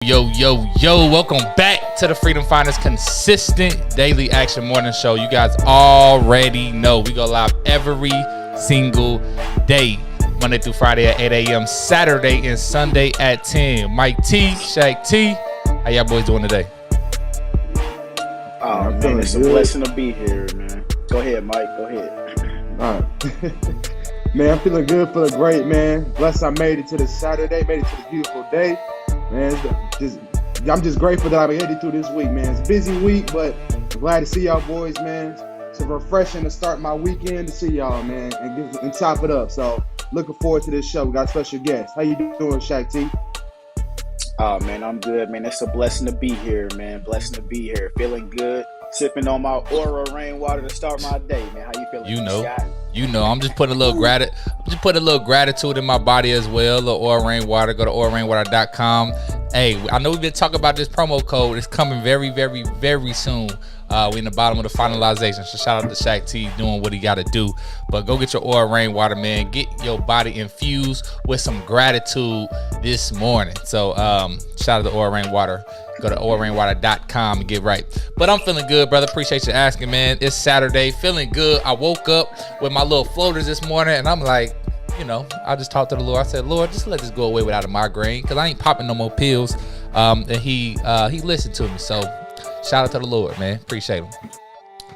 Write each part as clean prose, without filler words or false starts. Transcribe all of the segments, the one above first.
Yo, welcome back to the Freedom Finders consistent daily action morning show. You guys already know we go live every single day, Monday through Friday at 8 a.m., Saturday and Sunday at 10. Mike T, Shaq T, how y'all boys doing today? Oh, man, it's a blessing to be here, man. Go ahead, Mike. Go ahead. All right. Man, I'm feeling good, feeling great, man. Blessed I made it to this Saturday, made it to this beautiful day. Man, I'm just grateful that I've been headed through this week, man. It's a busy week, but I'm glad to see y'all boys, man. It's refreshing to start my weekend to see y'all, man, and top it up. So looking forward to this show. We got a special guest. How you doing, Shaq T? Oh, man, I'm good, man. It's a blessing to be here, man. Blessing to be here. Feeling good. Sipping on my Aura rainwater to start my day, man. How you feeling? You know, I'm just putting a little gratitude in my body as well. A little Aura rainwater. Go to aurarainwater.com. Hey, I know we've been talking about this promo code. It's coming very, very, very soon. We're in the bottom of the finalization. So shout out to Shaq T doing what he got to do. But go get your Aura rainwater, man. Get your body infused with some gratitude this morning. So shout out to Aura rainwater. Go to aurarainwater.com and get right. But I'm feeling good, brother. Appreciate you asking, man. It's Saturday. Feeling good. I woke up with my little floaters this morning, and I'm like, you know, I just talked to the Lord. I said, Lord, just let this go away without a migraine, because I ain't popping no more pills. And he listened to me. So shout out to the Lord, man. Appreciate him.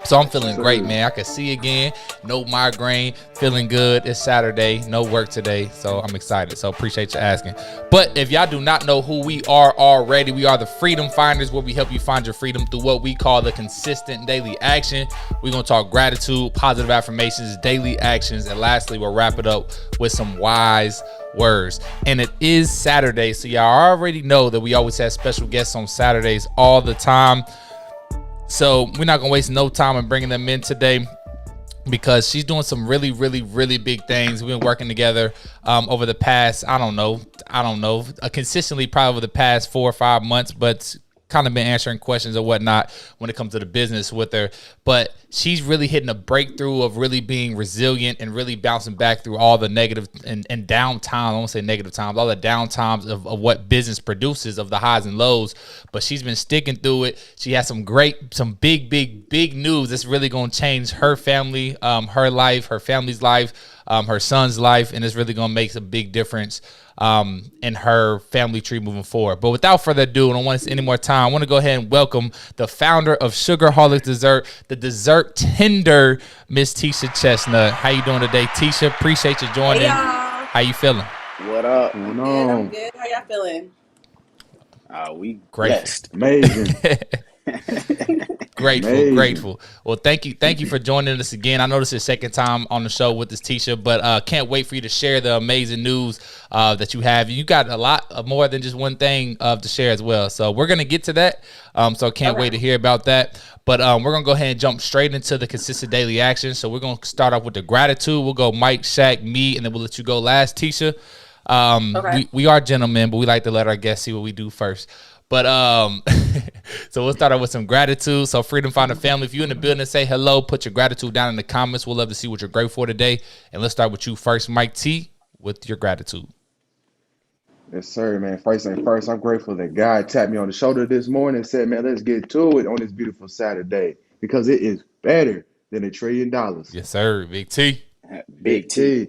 So I'm feeling great, man. I can see again. No migraine. Feeling good. It's Saturday. No work today. So I'm excited. So appreciate you asking. But if y'all do not know who we are already, we are the Freedom Finders, where we help you find your freedom through what we call the consistent daily action. We're going to talk gratitude, positive affirmations, daily actions, and lastly, we'll wrap it up with some wise words. And it is Saturday, so y'all already know that we always have special guests on Saturdays all the time. So we're not gonna waste no time in bringing them in today, because she's doing some really, really, really big things. We've been working together over the past, I don't know, consistently probably over the past 4 or 5 months, but kind of been answering questions or whatnot when it comes to the business with her. But she's really hitting a breakthrough of really being resilient and really bouncing back through all the negative and downtime. I won't say negative times, all the downtimes of what business produces, of the highs and lows. But she's been sticking through it. She has some big news that's really going to change her family, her life, her family's life, her son's life, and it's really going to make a big difference in her family tree moving forward. But without further ado, I don't want to any more time. I want to go ahead and welcome the founder of Sugarholic Dessert, the dessert tender, Miss Teasha Che. How you doing today, Teasha? Appreciate you joining. Hey, y'all. How you feeling? What up? I'm good. How y'all feeling? We Grateful. blessed. Amazing. Grateful. Well, thank you for joining us again. I know this is your second time on the show with this Teasha, but can't wait for you to share the amazing news that you have. You got a lot of more than just one thing to share as well. So we're gonna get to that. So can't wait to hear about that. But we're gonna go ahead and jump straight into the consistent daily action. So we're gonna start off with the gratitude. We'll go Mike, Shaq, me, and then we'll let you go last, Teasha. We are gentlemen, but we like to let our guests see what we do first. But so we'll start out with some gratitude. So Freedom Finder family, if you're in the building, say hello, put your gratitude down in the comments. We'll love to see what you're grateful for today. And let's start with you first, Mike T, with your gratitude. Yes, sir, man. First thing first, I'm grateful that God tapped me on the shoulder this morning and said, man, let's get to it on this beautiful Saturday, because it is better than $1 trillion. Yes, sir. Big T. Big T.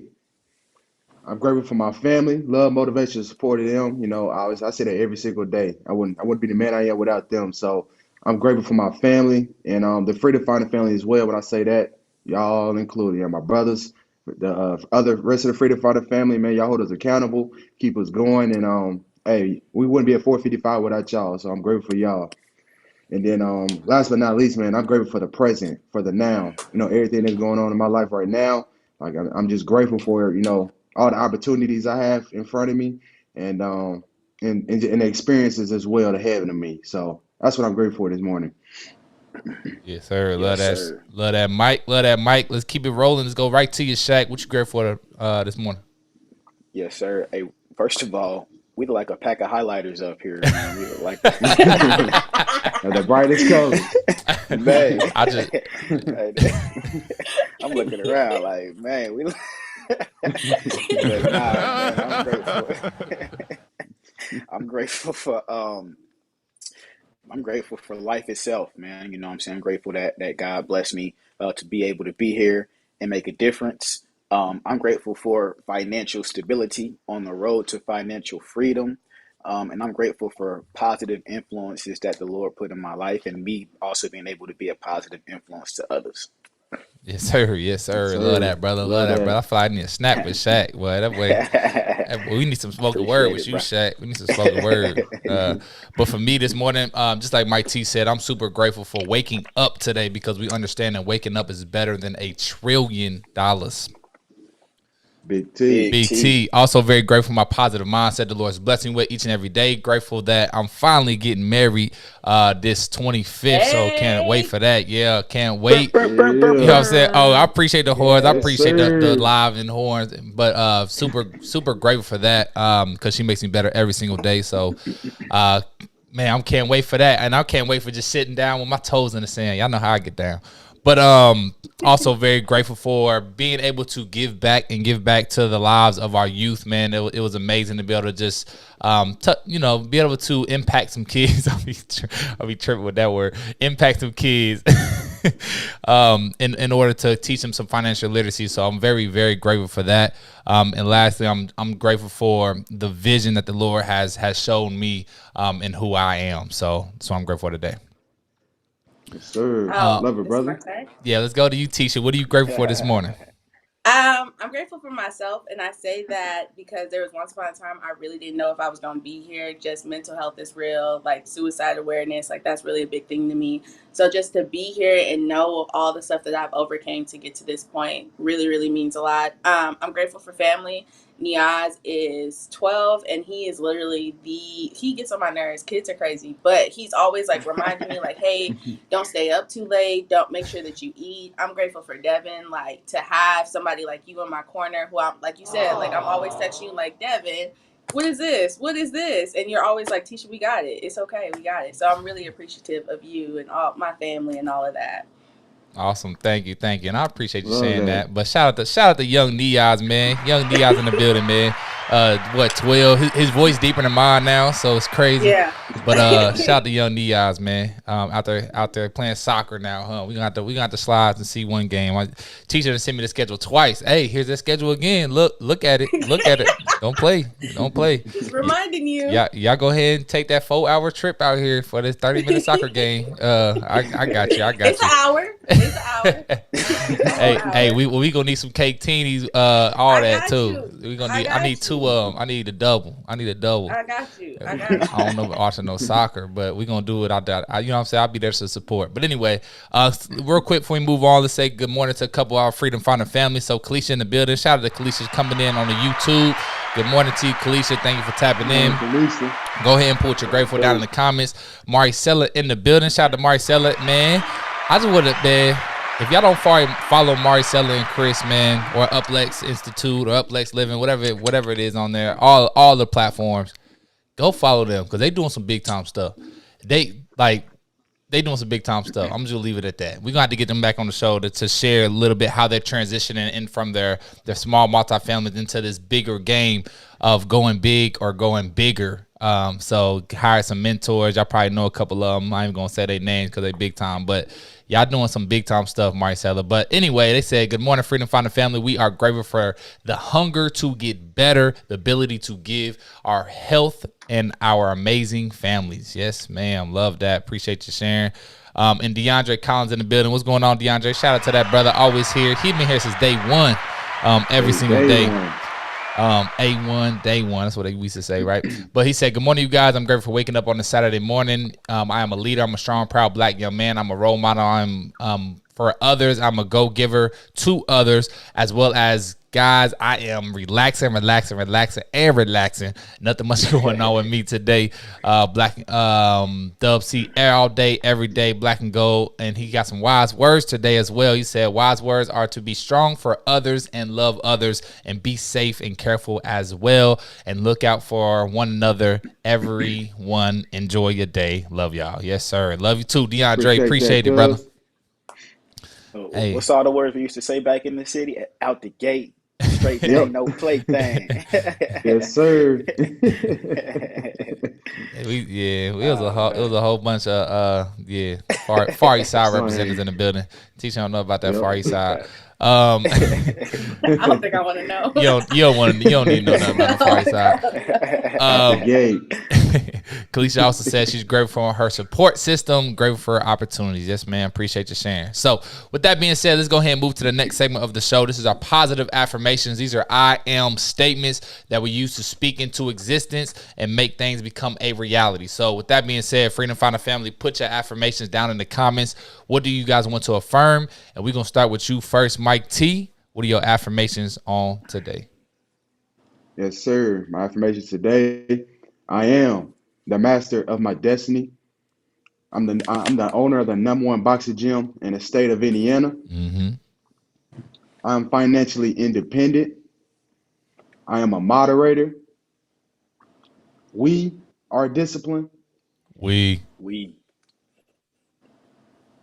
I'm grateful for my family, love, motivation, support of them. You know, I say that every single day. I wouldn't be the man I am without them. So I'm grateful for my family and the Freedom Finder family as well. When I say that, y'all included, my brothers, the other rest of the Freedom Finder family, man, y'all hold us accountable, keep us going, and hey, we wouldn't be at 455 without y'all. So I'm grateful for y'all. And then last but not least, man, I'm grateful for the present, for the now. You know, everything that's going on in my life right now. Like I'm just grateful for, all the opportunities I have in front of me, and the experiences as well ahead of me. So that's what I'm grateful for this morning. Yes, sir. Yes, sir. Love that, Mike. Let's keep it rolling. Let's go right to you, Shaq. What you grateful for this morning? Yes, sir. Hey, first of all, we look like a pack of highlighters up here, man. We look like The brightest colors. Man. I I'm looking around like, man, we look. But nah, man, I'm grateful. I'm grateful for I'm grateful for life itself, man. You know what I'm saying? I'm grateful that God blessed me to be able to be here and make a difference. I'm grateful for financial stability on the road to financial freedom. And I'm grateful for positive influences that the Lord put in my life and me also being able to be a positive influence to others. Yes, sir. Yes, Yes, sir. Love sir. that, brother. Love Love that, brother. I that. feel like I need a snap with Shaq. Boy, that way. We need some spoken word Appreciate with it, you, bro. Shaq. We need some spoken word. But for me this morning, just like Mike T said, I'm super grateful for waking up today because we understand that waking up is better than $1 trillion. Big T. Big Big T. T. Also very grateful for my positive mindset. The Lord's blessing with each and every day. Grateful that I'm finally getting married this 25th. So can't wait Hey. for that. Yeah, can't Burr, wait. burr, burr, burr, You know what Yeah. I'm saying? Oh, I burr. appreciate the horns. I Yes, Yes. appreciate the sir. live and horns. But super grateful for that because she makes me better every single day. So man, I can't wait for that. And I can't wait for just sitting down with my toes in the sand. Y'all know how I get down. But also very grateful for being able to give back and give back to the lives of our youth, man. It was amazing to be able to just be able to impact some kids. I'll be tripping with that word. Impact some kids in order to teach them some financial literacy. So I'm very, very grateful for that. And lastly, I'm grateful for the vision that the Lord has shown me in who I am. So I'm grateful today. Yes, sir. Oh, Love it, this is my brother. turn. Yeah, let's go to you, Tisha. What are you grateful for this morning? I'm grateful for myself, and I say that because there was once upon a time I really didn't know if I was going to be here. Just mental health is real, like suicide awareness, like that's really a big thing to me. So just to be here and know all the stuff that I've overcame to get to this point really, really means a lot. I'm grateful for family. Niaz is 12 and he is literally he gets on my nerves. Kids are crazy, but he's always like reminding me like, hey, don't stay up too late. Don't make sure that you eat. I'm grateful for Devin, like to have somebody like you in my corner who I'm like you said, like I'm always texting you like Devin, what is this? What is this? And you're always like, Tisha, we got it. It's okay, we got it. So I'm really appreciative of you and all my family and all of that. Awesome, thank you, and I appreciate you Love saying that. that. But shout out to young Niaz, man. Young Niaz in the building, man. 12? His voice deeper than mine now, so it's crazy. Yeah. But shout out to young Niaz, man. Out there playing soccer now, huh? We gonna have to slide and see one game. Teacher sent me the schedule twice. Hey, here's the schedule again. Look at it. Look at it. Don't play. Just reminding you. Y'all go ahead and take that 4-hour trip out here for this 30-minute soccer game. I got you. It's an hour. It's an hour. Hey, we gonna need some cake teenies, all I that got too. you. We gonna I need. I got need two. you. I need a double. I got you. I got you. I don't know about watching no soccer, but we gonna do it out there. You know what I'm saying? I'll be there to support. But anyway, real quick before we move on, let's say good morning to a couple of our Freedom Finding family. So Kalisha in the building. Shout out to Kalisha coming in on the YouTube. Good morning to you, Kalisha. Thank you for tapping in. Lisa. Go ahead and put your grateful down in the comments. Maricela in the building. Shout out to Maricela, man. I just want to, man, if y'all don't follow Maricela and Chris, man, or Uplex Institute or Uplex Living, whatever it is on there, all the platforms, go follow them because they doing some big time stuff. They doing some big time stuff. I'm just gonna leave it at that. We're gonna have to get them back on the show to share a little bit how they're transitioning in from their small multifamilies into this bigger game of going big or going bigger. So hire some mentors. Y'all probably know a couple of them. I ain't gonna say their names because they big time, but y'all doing some big time stuff, Marcella. But anyway, they said, good morning, Freedom Finding family. We are grateful for the hunger to get better, the ability to give, our health, and our amazing families. Yes, ma'am. Love that. Appreciate you sharing. And DeAndre Collins in the building. What's going on, DeAndre? Shout out to that brother. Always here. He been here since day one. Every single day. A1, day one. That's what they used to say, right? But he said, good morning, you guys. I'm grateful for waking up on a Saturday morning. I am a leader. I'm a strong, proud black young man. I'm a role model. I'm for others. I'm a go-giver to others, as well as guys. I am relaxing. Nothing much going on with me today. Black Dub C all day, every day, black and gold. And he got some wise words today as well. He said, wise words are to be strong for others and love others and be safe and careful as well. And look out for one another. Everyone, enjoy your day. Love y'all. Yes, sir. Love you too, DeAndre. Appreciate it, brother. Oh, Hey. what's all the words we used to say back in the city? Out the gate. straight thing, Yep. no play thing. Yes, sir. It was a Oh whole, man. bunch of Far East Side So representatives in the building. Teacher don't know about that yep. Far East Side. Fact. Um, I don't think I want to know. you don't need to know nothing about the Far East Side. Out the gate. Kalisha also said she's grateful for her support system, grateful for her opportunities. Yes, man. Appreciate you sharing. So, with that being said, let's go ahead and move to the next segment of the show. This is our positive affirmations. These are I am statements that we use to speak into existence and make things become a reality. So, with that being said, Freedom Finder family, put your affirmations down in the comments. What do you guys want to affirm? And we're going to start with you first, Mike T. What are your affirmations on today? Yes, sir. My affirmations today. I am the master of my destiny. I'm the owner of the #1 boxing gym in the state of Indiana. Mm-hmm. I am financially independent. I am a moderator. We are disciplined. We.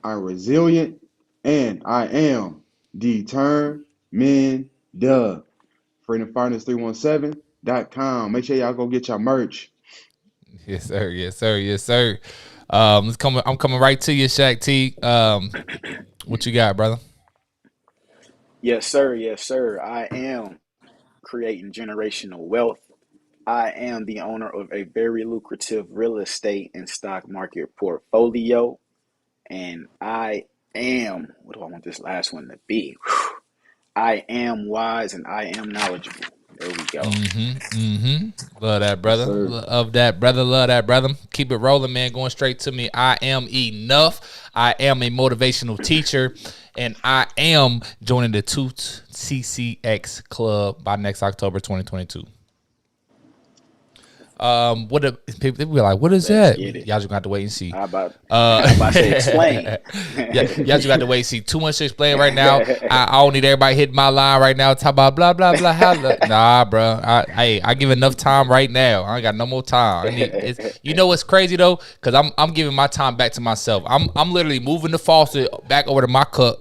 I'm resilient, and I am determined. FreedomFinders317.com. Make sure y'all go get your merch. Yes, sir. Yes, sir. Yes, sir. I'm coming right to you, Shaq T. What you got, brother? Yes, sir. Yes, sir. I am creating generational wealth. I am the owner of a very lucrative real estate and stock market portfolio. And I am, what do I want this last one to be? I am wise and I am knowledgeable. There we go. Love that, brother. Sir. Love that, brother. Love that, brother. Keep it rolling, man. Going straight to me. I am enough. I am a motivational teacher. And I am joining the Toots CCX Club by next October 2022. What the people be like? What is Let's that? get it. Y'all just gonna have to wait and see. I'm about to explain. Y'all just got to wait and see. Too much to explain right now. I don't need everybody hitting my line right now. Talk about blah blah blah. Nah, bro. I give enough time right now. I ain't got no more time. You know what's crazy though? Because I'm giving my time back to myself. I'm literally moving the faucet back over to my cup,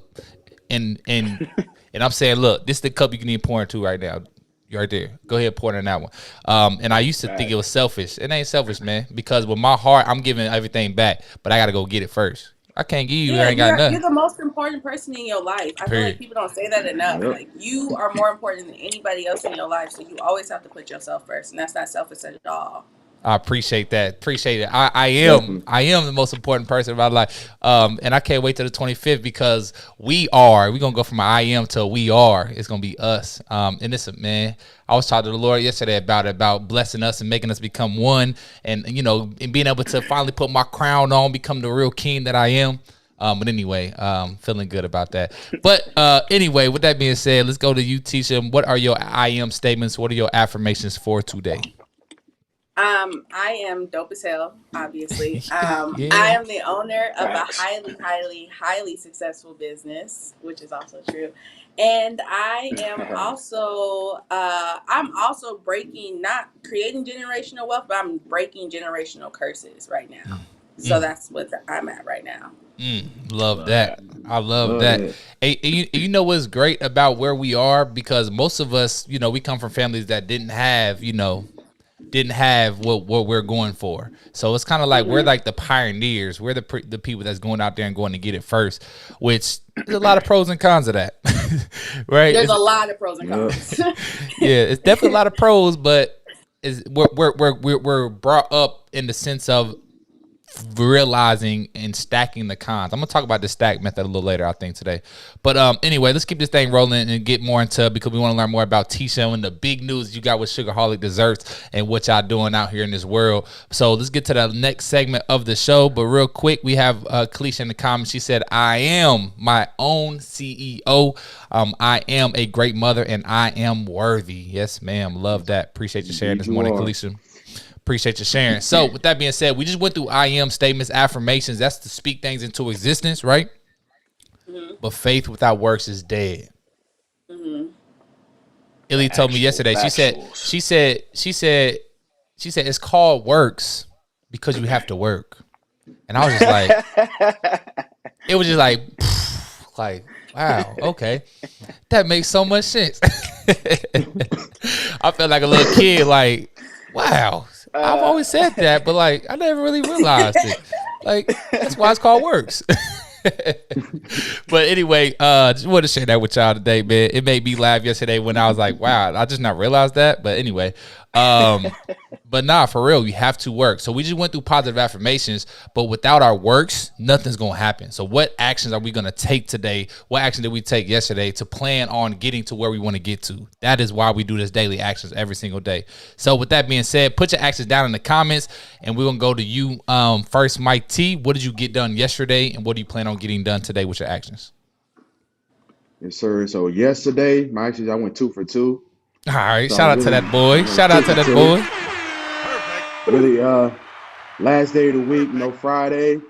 and I'm saying, look, this is the cup you can need pour into right now. You're right there. Go ahead, pour in that one. And I used to think it was selfish. It ain't selfish, man. Because with my heart, I'm giving everything back, but I got to go get it first. I can't give you. I ain't got nothing. You're the most important person in your life. I feel like people don't say that enough. Yep. Like, you are more important than anybody else in your life, so you always have to put yourself first, and that's not selfish at all. I appreciate that. Appreciate it. I am the most important person in my life. And I can't wait till the 25th because we're gonna go from I am to we are. It's gonna be us. And this, man, I was talking to the Lord yesterday about blessing us and making us become one, and and being able to finally put my crown on, become the real king that I am. But anyway, feeling good about that. But anyway, with that being said, let's go to you, Teasha. What are your I am statements? What are your affirmations for today? I am dope as hell, obviously. Yeah. I am the owner of a highly successful business, which is also true. And I am also, I'm also breaking, not creating generational wealth, but I'm breaking generational curses right now. So that's what I'm at right now. Love that. I love that. Hey, you know what's great about where we are? Because most of us, we come from families that didn't have what we're going for. So it's kind of like we're like the pioneers. We're the people that's going out there and going to get it first, which there's a lot of pros and cons of that. Right? There's a lot of pros and cons. Yeah, it's definitely a lot of pros, but we're brought up in the sense of realizing and stacking the cons. I'm gonna talk about the stack method a little later, I think, today. But anyway, let's keep this thing rolling and get more into, because we want to learn more about Teasha and the big news you got with Sugarholic Desserts and what y'all doing out here in this world. So let's get to the next segment of the show. But real quick, we have Kalisha in the comments. She said, I am my own CEO. I am a great mother and I am worthy. Yes, ma'am. Love that. Appreciate you sharing this morning, Kalisha. Appreciate you sharing. So with that being said, we just went through I am statements, affirmations. That's to speak things into existence, right? Mm-hmm. But faith without works is dead. Mm-hmm. Illy told me yesterday. She said it's called works because you have to work. And I was just like, it was just like Wow. Okay. That makes so much sense. I felt like a little kid, like, wow. I've always said that, but like I never really realized it. Like, that's why it's called works. But anyway, just wanted to share that with y'all today, man. It made me laugh yesterday when I was like, wow, I just not realized that. But anyway, but nah, for real, you have to work. So we just went through positive affirmations, but without our works, nothing's gonna happen. So what actions are we gonna take today? What action did we take yesterday to plan on getting to where we want to get to? That is why we do this daily actions every single day. So with that being said, put your actions down in the comments, and we're gonna go to you first, Mike T. What did you get done yesterday, and what do you plan on getting done today with your actions? Yes, sir. So yesterday, my actions, I went 2 for 2. All right, So shout out to that boy. Shout out to that boy. Really, last day of the week, Friday.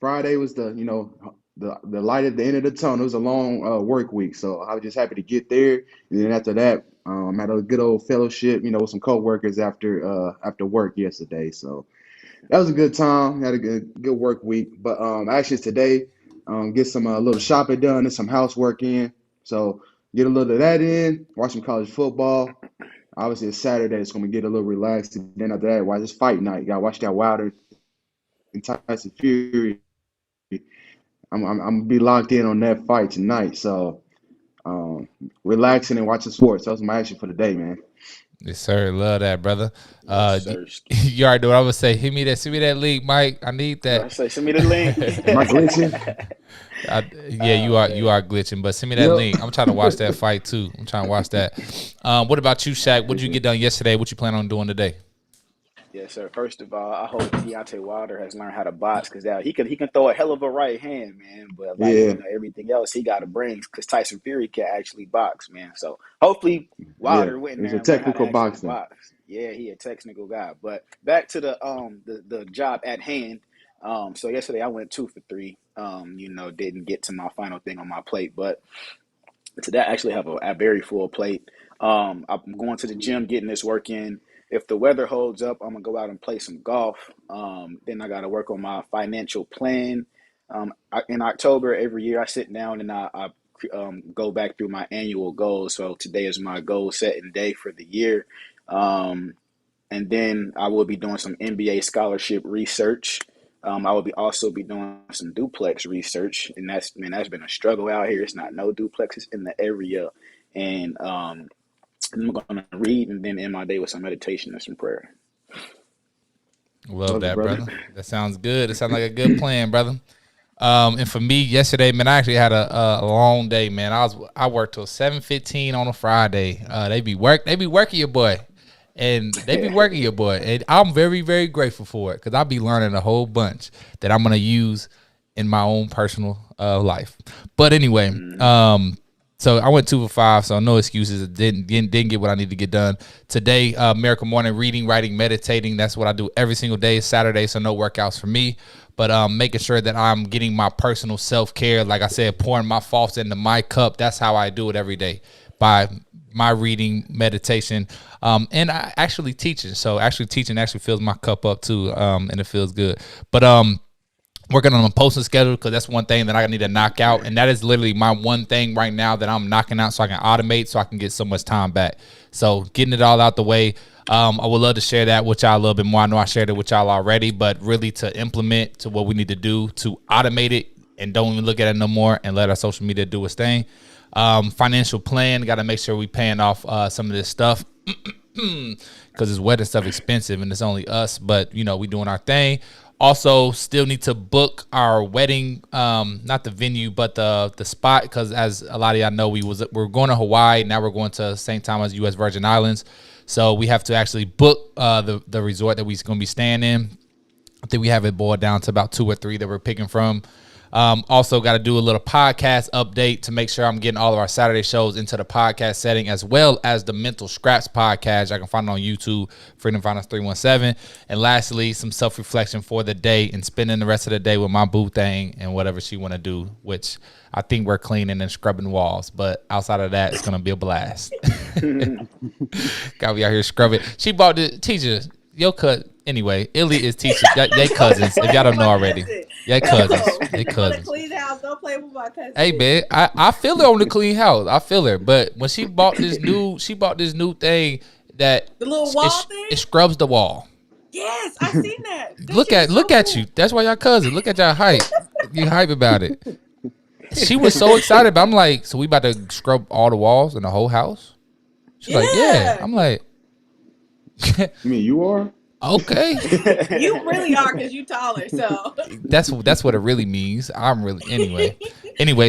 Friday was the light at the end of the tunnel. It was a long work week, so I was just happy to get there. And then after that, had a good old fellowship, with some coworkers after work yesterday. So that was a good time. Had a good work week. But actually today, get some little shopping done and some housework in. So get a little of that in. Watch some college football. Obviously, it's Saturday. It's going to get a little relaxed. And then after that, watch this fight night. You got to watch that Wilder and Tyson Fury. I'm going to be locked in on that fight tonight. So relaxing and watching sports. That was my action for the day, man. Yes, sir. Love that, brother. Yes, sir. You already know what I would say. Send me that link, Mike. I need that. I say, send me the link. Am I glitching? You are glitching, but send me that link. I'm trying to watch that fight too. I'm trying to watch that. What about you, Shaq? What did you get done yesterday? What you plan on doing today? Yes, sir. First of all, I hope Deontay Wilder has learned how to box because he can throw a hell of a right hand, man. But everything else, he got to bring because Tyson Fury can actually box, man. So hopefully Wilder went in there and learned how to box. Yeah, he a technical guy. But back to the job at hand. So yesterday I went 2 for 3. Didn't get to my final thing on my plate, but today I actually have a very full plate. I'm going to the gym, getting this work in. If the weather holds up, I'm going to go out and play some golf. Then I got to work on my financial plan. In October, every year I sit down and I go back through my annual goals. So today is my goal setting day for the year. And then I will be doing some NBA scholarship research. I will also be doing some duplex research. And that's been a struggle out here. It's not no duplexes in the area. And I'm going to read and then end my day with some meditation and some prayer. Love that, brother. That sounds good. It sounds like a good plan, brother. And for me, yesterday, man, I actually had a long day, man. I worked till 7:15 on a Friday. They be working your boy, and and I'm very, very grateful for it because I'll be learning a whole bunch that I'm gonna use in my own personal life. But anyway, so I went 2 for 5, so no excuses. Didn't get what I need to get done today. Miracle Morning, reading, writing, meditating. That's what I do every single day. It's Saturday, so no workouts for me. But making sure that I'm getting my personal self-care. Like I said, pouring my thoughts into my cup. That's how I do it every day, by my reading, meditation, and I actually teaching. So actually teaching actually fills my cup up too, and it feels good. But working on a posting schedule because that's one thing that I need to knock out, and that is literally my one thing right now that I'm knocking out so I can automate so I can get so much time back. So getting it all out the way. I would love to share that with y'all a little bit more. I know I shared it with y'all already, but really to implement to what we need to do to automate it and don't even look at it no more and let our social media do its thing. Financial plan, got to make sure we paying off some of this stuff because this wedding stuff expensive and it's only us, but we doing our thing. Also, still need to book our wedding, not the venue, but the spot, because as a lot of y'all know, we're going to Hawaii. Now we're going to St. Thomas, U.S. Virgin Islands. So we have to actually book the resort that we're going to be staying in. I think we have it boiled down to about 2 or 3 that we're picking from. Also got to do a little podcast update to make sure I'm getting all of our Saturday shows into the podcast setting, as well as the Mental Scraps podcast. I can find it on YouTube, Freedom Finance 317. And lastly, some self-reflection for the day and spending the rest of the day with my boo thing and whatever she want to do, which I think we're cleaning and scrubbing walls. But outside of that, it's going to be a blast. Got me out here scrubbing. She bought the teacher. Your cut. Anyway, Illy is Teasha. They cousins. If y'all don't know already. They cousins. They cousins. Clean house house. Don't play with my cousin. Hey man, I feel her on the clean house. I feel her, but when she bought this new thing that The little wall thing? it scrubs the wall. Yes, I seen that. Look at you. That's why y'all cousin. Look at y'all hype. You hype about it. She was so excited, but I'm like, so we about to scrub all the walls in the whole house? She's like, yeah. I'm like, You mean you are? okay. You really are because you taller. So That's what it really means. I'm really anyway.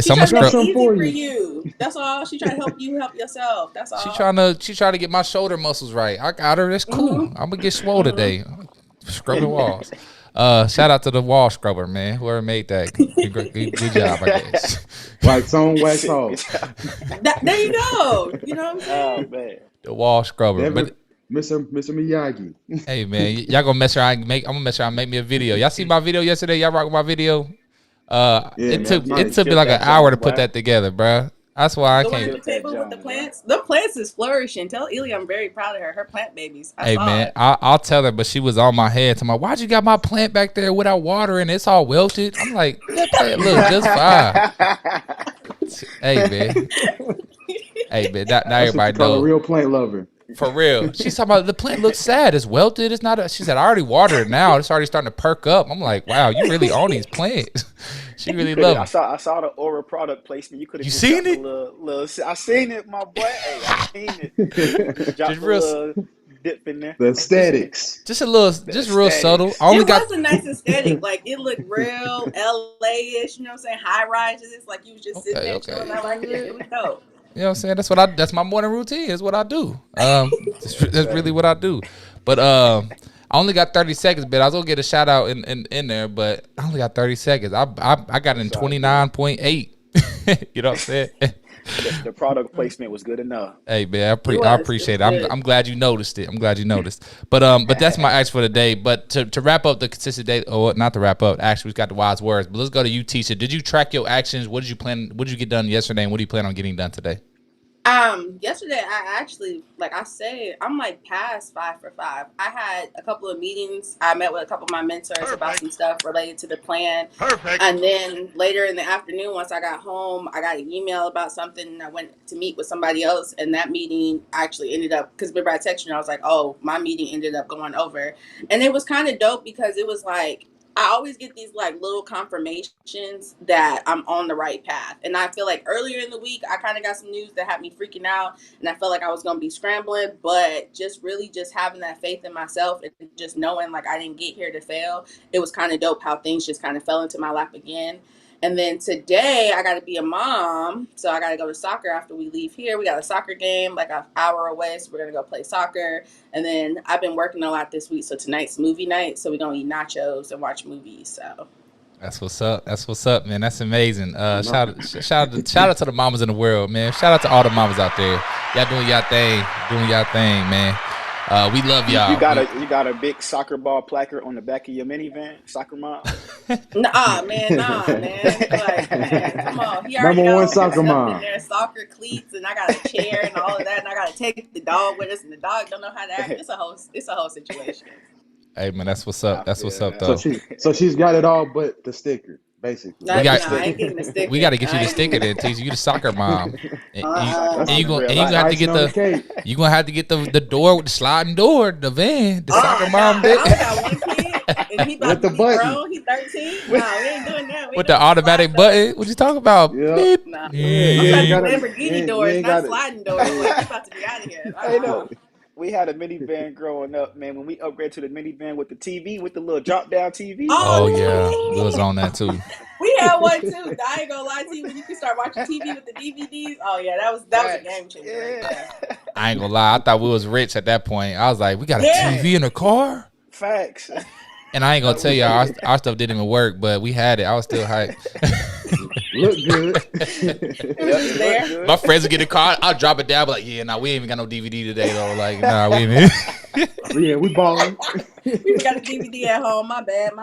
So I'm she gonna trying to make scrub. it easy for you. That's all. She trying to help you help yourself. That's all. She trying to get my shoulder muscles right. I got her. That's cool. I'm gonna get swole today. Scrubbing walls. Shout out to the wall scrubber, man. Whoever made that. Good job, I guess. Wax on, wax off. There you go. You know what I'm saying? Oh man. The wall scrubber. But Mr. Miyagi. hey man, y'all gonna mess around and I'm gonna mess around and make me a video. Y'all see my video yesterday? Y'all rock with my video? It took me like an hour to put that together, bruh. That's why I The one can't. at the table with the plants. The plants is flourishing. Tell Ely I'm very proud of her. Her plant babies. Hey man, I'll tell her, but she was on my head. To my, why'd you got my plant back there without watering? It's all wilted. I'm like, that plant look just fine. Hey man, now everybody knows. A real plant lover. For real. She's talking about the plant looks sad. It's wilted. It's not. She said I already watered it now. It's already starting to perk up. I'm like, wow, you really own these plents. She really love it. I saw the Aura product placement. You could have seen it? I seen it, my boy. Hey, I seen it. Just real dip in there. The aesthetics. Just a little, real subtle. It was a nice aesthetic. Like it looked real LA-ish. You know what I'm saying? High rises. It's like you was just sitting there chilling out like this. It was dope. You know what I'm saying? That's my morning routine. Is what I do. That's really what I do. But I only got 30 seconds, but I was gonna get a shout out in there, but I only got 30 seconds. I got in 29.8. You know what I'm saying? The product placement was good enough. Hey man, I appreciate it. I'm glad you noticed it. But that's my ask for the day. But to wrap up the consistent day, or not to wrap up, actually we've got the wise words. But let's go to you, Teasha. Did you track your actions? What did you get done yesterday, and what do you plan on getting done today? Yesterday I actually, like I say, I'm like past 5 for 5. I had a couple of meetings. I met with a couple of my mentors about some stuff related to the plan. And then later in the afternoon, once I got home, I got an email about something, and I went to meet with somebody else, and that meeting actually ended up, because remember I texted you and I was like, oh, my meeting ended up going over. And it was kind of dope because it was like, I always get these like little confirmations that I'm on the right path. And I feel like earlier in the week, I kind of got some news that had me freaking out, and I felt like I was going to be scrambling, but just really just having that faith in myself and just knowing like I didn't get here to fail. It was kind of dope how things just kind of fell into my lap again. And then today I got to be a mom. So I got to go to soccer after we leave here. We got a soccer game like an hour away. So we're going to go play soccer. And then I've been working a lot this week. So tonight's movie night. So we're going to eat nachos and watch movies. So that's what's up, man. That's amazing. Shout out to the mamas in the world, man. Shout out to all the mamas out there. Y'all doing y'all thing, man. We love y'all. You got a big soccer ball placard on the back of your minivan, soccer mom. Nah, man. Like, man, come on. He already Number one got soccer mom. In there, soccer cleats, and I got a chair and all of that, and I got to take the dog with us, and the dog don't know how to act. It's a whole situation. Hey man, that's what's up. That's what's up though. So she's got it all, but the sticker. Basically, I ain't getting the sticker. We got to get you the sticker then, Teasha. You the soccer mom, and you gonna have to get the door with the sliding door, the van, the soccer mom bit. I got one kid, and he about to be grown. He's 13. No, we ain't doing that. With the automatic button. What you talking about? Yeah. Beep. Nah. Yeah. Lamborghini doors, not sliding doors. Like, we about to be out of here. I know. We had a minivan growing up, man. When we upgraded to the minivan with the TV, with the little drop-down TV. Oh yeah, we was on that too. We had one too. I ain't gonna lie to you. When you can start watching TV with the DVDs, oh yeah, that was a game changer. Yeah. Right. I ain't gonna lie. I thought we was rich at that point. I was like, we got a TV in the car. Facts. And I ain't gonna tell y'all our stuff didn't even work, but we had it. I was still hyped. Look good. It was there. My friends would get in the car. I'll drop it down. But like, yeah, we ain't even got no DVD today though. Like, nah, we ain't. Yeah, we balling. We got a DVD at home. My bad.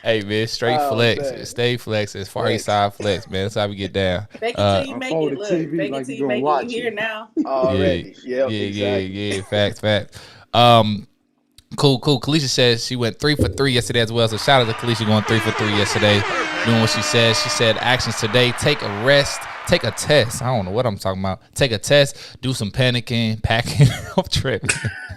Hey man, straight flex. Man. Stay flex. It's Far East Side flex, man. That's how we get down. Fake it till you make it. Look, fake it till you make it. You here now. Already. Yeah. Facts. Cool. Kalisha says she went 3 for 3 yesterday as well. So shout out to Kalisha going 3 for 3 yesterday. Doing what she said. She said actions today: take a rest, take a test. I don't know what I'm talking about. Take a test, do some panicking, packing. I'm tripping.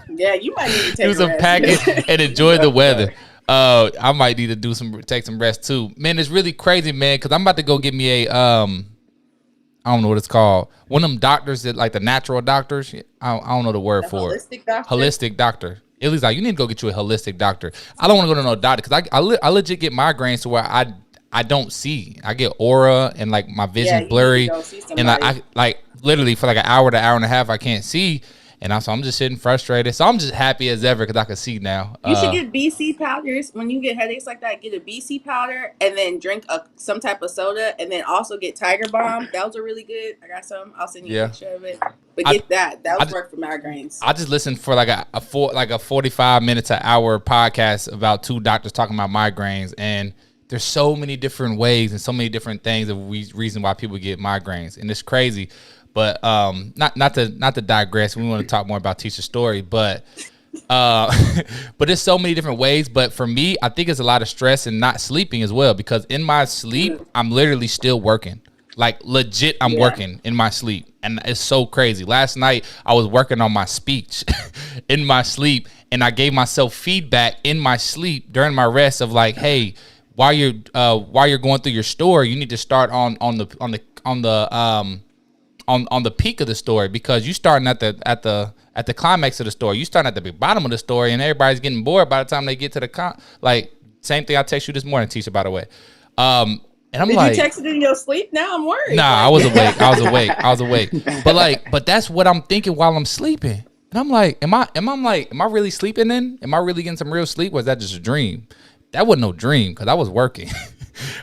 Yeah, you might need to take Do some rest. packing and enjoy the weather. I might need to take some rest too. Man, it's really crazy, man, because I'm about to go get me a I don't know what it's called. One of them doctors that like the natural doctors. I don't know the word for it. Holistic doctor. Holistic doctor. At least like you need to go get you a holistic doctor. I don't want to go to no doctor because I legit get migraines to where I don't see. I get aura and like my vision's blurry, and I like literally for like an hour to hour and a half I can't see. And I'm just sitting frustrated. So I'm just happy as ever because I can see now. You should get BC powders when you get headaches like that. Get a BC powder and then drink some type of soda, and then also get Tiger Balm. Those are really good. I got some. I'll send you a picture of it. But get that. That would work for migraines. I just listened for like a 45 minutes to hour podcast about two doctors talking about migraines, and there's so many different ways and so many different things of reason why people get migraines, and it's crazy. But not to digress. We want to talk more about Teasha's story, but there's so many different ways. But for me, I think it's a lot of stress and not sleeping as well, because in my sleep, I'm literally still working. Like legit, I'm working in my sleep, and it's so crazy. Last night, I was working on my speech in my sleep, and I gave myself feedback in my sleep during my rest of like, hey, while you're going through your story, you need to start on the peak of the story, because you starting at the climax of the story. You starting at the bottom of the story, and everybody's getting bored by the time they get to the like. Same thing I text you this morning, Teasha, by the way. And I'm Did you text it in your sleep? Now I'm worried. Nah, I was awake. But that's what I'm thinking while I'm sleeping. And I'm like, am I really sleeping then? Am I really getting some real sleep? Or is that just a dream? That wasn't no dream, because I was working.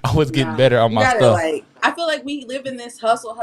I was getting better on my stuff. I feel like we live in this hustle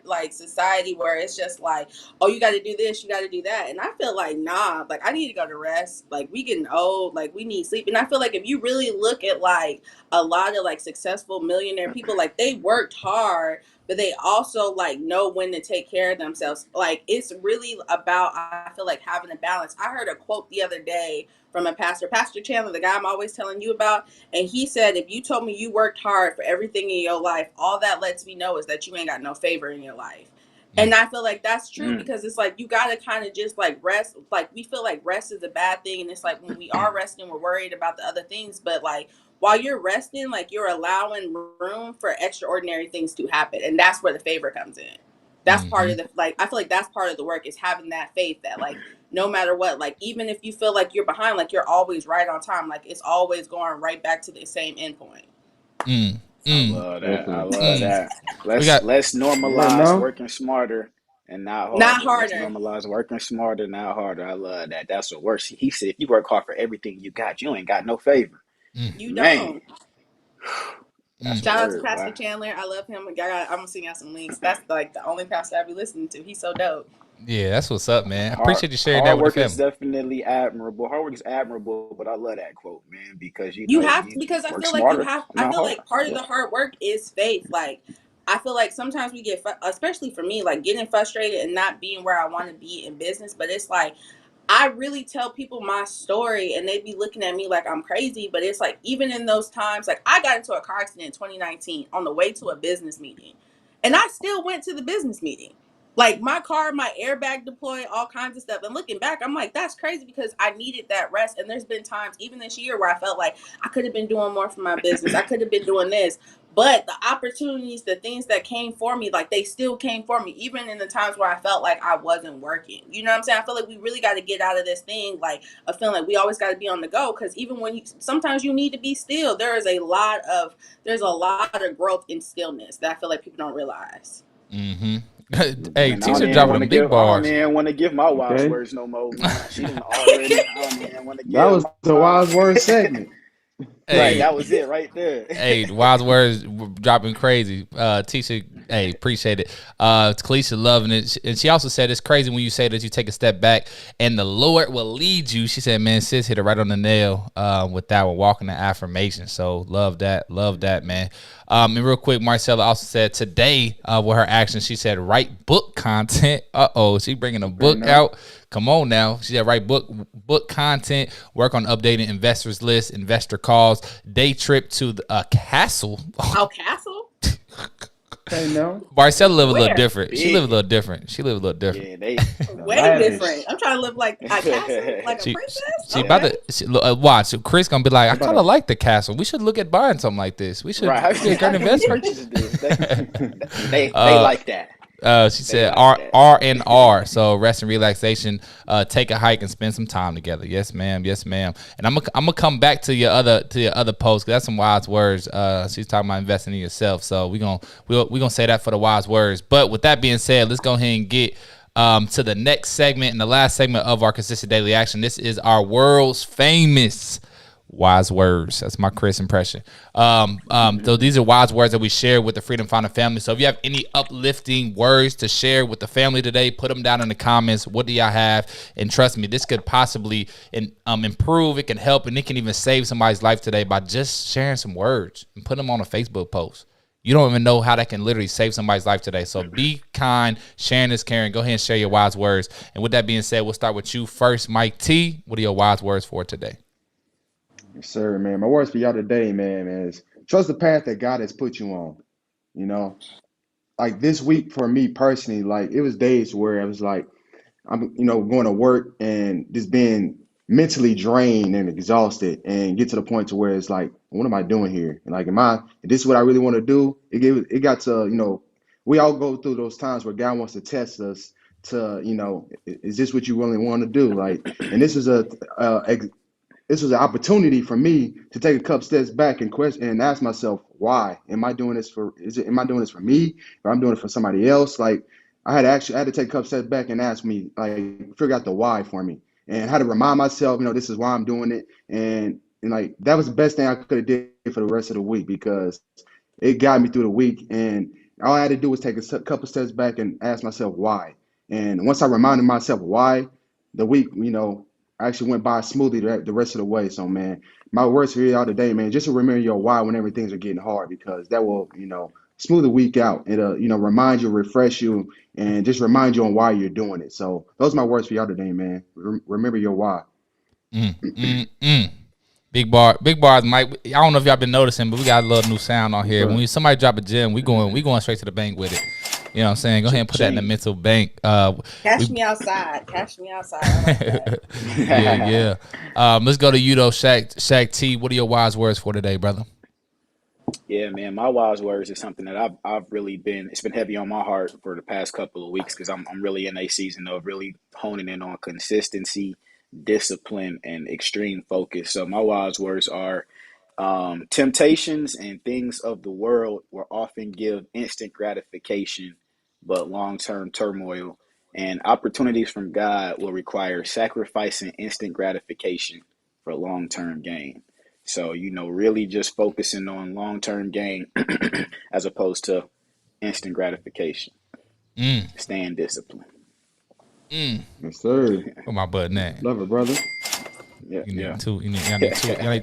like society where it's just like, oh, you got to do this, you got to do that, and I feel like nah, like I need to go to rest. Like we getting old, like we need sleep, and I feel like if you really look at like a lot of like successful millionaire people, like they worked hard, but they also like know when to take care of themselves. Like it's really about, I feel like, having a balance. I heard a quote the other day from a Pastor Chandler, the guy I'm always telling you about. And he said, if you told me you worked hard for everything in your life, all that lets me know is that you ain't got no favor in your life. And I feel like that's true, because it's like you got to kind of just like rest. Like we feel like rest is a bad thing. And it's like when we are resting, we're worried about the other things. But like while you're resting, like you're allowing room for extraordinary things to happen. And that's where the favor comes in. That's part of the, like, I feel like that's part of the work, is having that faith that like, no matter what, like, even if you feel like you're behind, like you're always right on time. Like it's always going right back to the same end point. I love that. Let's normalize working smarter and not harder. Not harder. Let's normalize working smarter, not harder. I love that. That's what works. He said, if you work hard for everything you got, you ain't got no favor. You don't. Shout out to Pastor Chandler. I love him. I'm gonna sing out some links. That's like the only pastor I be listening to. He's so dope. Yeah, that's what's up, man. I appreciate you sharing that with the family. Hard work is definitely admirable. Hard work is admirable, but I love that quote, man, because because I feel like you have. I feel like part of the hard work is faith. Like I feel like sometimes we get, especially for me, like getting frustrated and not being where I want to be in business. But it's like, I really tell people my story and they be looking at me like I'm crazy. But it's like, even in those times, like I got into a car accident in 2019 on the way to a business meeting, and I still went to the business meeting. Like my car, my airbag deployed, all kinds of stuff. And looking back, I'm like, that's crazy, because I needed that rest. And there's been times, even this year, where I felt like I could have been doing more for my business. I could have been doing this. But the opportunities, the things that came for me, like they still came for me, even in the times where I felt like I wasn't working. You know what I'm saying? I feel like we really got to get out of this thing, like a feeling like we always got to be on the go. Because even when sometimes you need to be still, there's a lot of growth in stillness that I feel like people don't realize. Mm-hmm. Hey, Teasha dropping them big bars. I don't even want to give my wise words no more. She done already. I don't even want to give. That was the wise words segment. Hey, that was it right there. Hey, wise words dropping crazy. Teasha Hey, appreciate it. Kalisha loving it. And she also said it's crazy when you say that you take a step back and the Lord will lead you. She said, man, sis hit it right on the nail with that one, walking the affirmation. So love that, man. And real quick, Marcella also said today with her actions, she said write book content. She bringing a book out. Come on now. She said write book content, work on updating investors list, investor calls, day trip to a castle. Oh, castle? Marcella live a little different. She live a little different. Yeah, they way different. I'm trying to live like a castle, like a princess. She about to watch. So Chris gonna be like, I kind of like the castle. We should look at buying something like this. We should be a great investment. They like that. She said R&R, so rest and relaxation. Take a hike and spend some time together. Yes, ma'am. And I'm gonna come back to your other post, 'cause that's some wise words. She's talking about investing in yourself, so we're gonna say that for the wise words. But with that being said, let's go ahead and get to the next segment and the last segment of our consistent daily action. This is our world's famous wise words. That's my Chris impression. So these are wise words that we share with the Freedom Fountain family. So if you have any uplifting words to share with the family today, put them down in the comments. What do y'all have? And trust me, this could possibly improve. It can help, and it can even save somebody's life today by just sharing some words and put them on a Facebook post. You don't even know how that can literally save somebody's life today. So be kind. Sharing is caring. Go ahead and share your wise words. And with that being said, we'll start with you first, Mike T. What are your wise words for today? Yes, sir, man. My words for y'all today, man, is trust the path that God has put you on. You know, like this week for me personally, like it was days where I was like, I'm, going to work and just being mentally drained and exhausted, and get to the point to where it's like, what am I doing here? And like, this is what I really want to do? It got to, we all go through those times where God wants to test us to, is this what you really want to do? Like, and this was an opportunity for me to take a couple steps back and question and ask myself, why am I doing this am I doing this for me, or I'm doing it for somebody else? Like, I had to take a couple steps back and ask me, like, figure out the why for me, and how to remind myself, this is why I'm doing it. And like, that was the best thing I could have did for the rest of the week, because it got me through the week. And all I had to do was take a couple steps back and ask myself why. And once I reminded myself why, the week, I actually went by smoothly the rest of the way. So, man, my words for y'all today, man, just to remember your why whenever things are getting hard, because that will, smooth the week out. It'll, remind you, refresh you, and just remind you on why you're doing it. So those are my words for y'all today, man. Remember your why. Big bars, Mike. I don't know if y'all been noticing, but we got a little new sound on here. When somebody drop a gem, we going straight to the bank with it. You know what I'm saying? Go ahead and put that in the mental bank. Cash me outside. I like that. Yeah. Let's go to you though, Shaq T. What are your wise words for today, brother? Yeah, man, my wise words is something that I've really it's been heavy on my heart for the past couple of weeks, because I'm really in a season of really honing in on consistency, discipline, and extreme focus. So my wise words are, temptations and things of the world will often give instant gratification, but long-term turmoil, and opportunities from God will require sacrifice and instant gratification for long-term gain. So, really just focusing on long-term gain as opposed to instant gratification. Staying disciplined. Yes, sir. Where my button at? Love it, brother. You need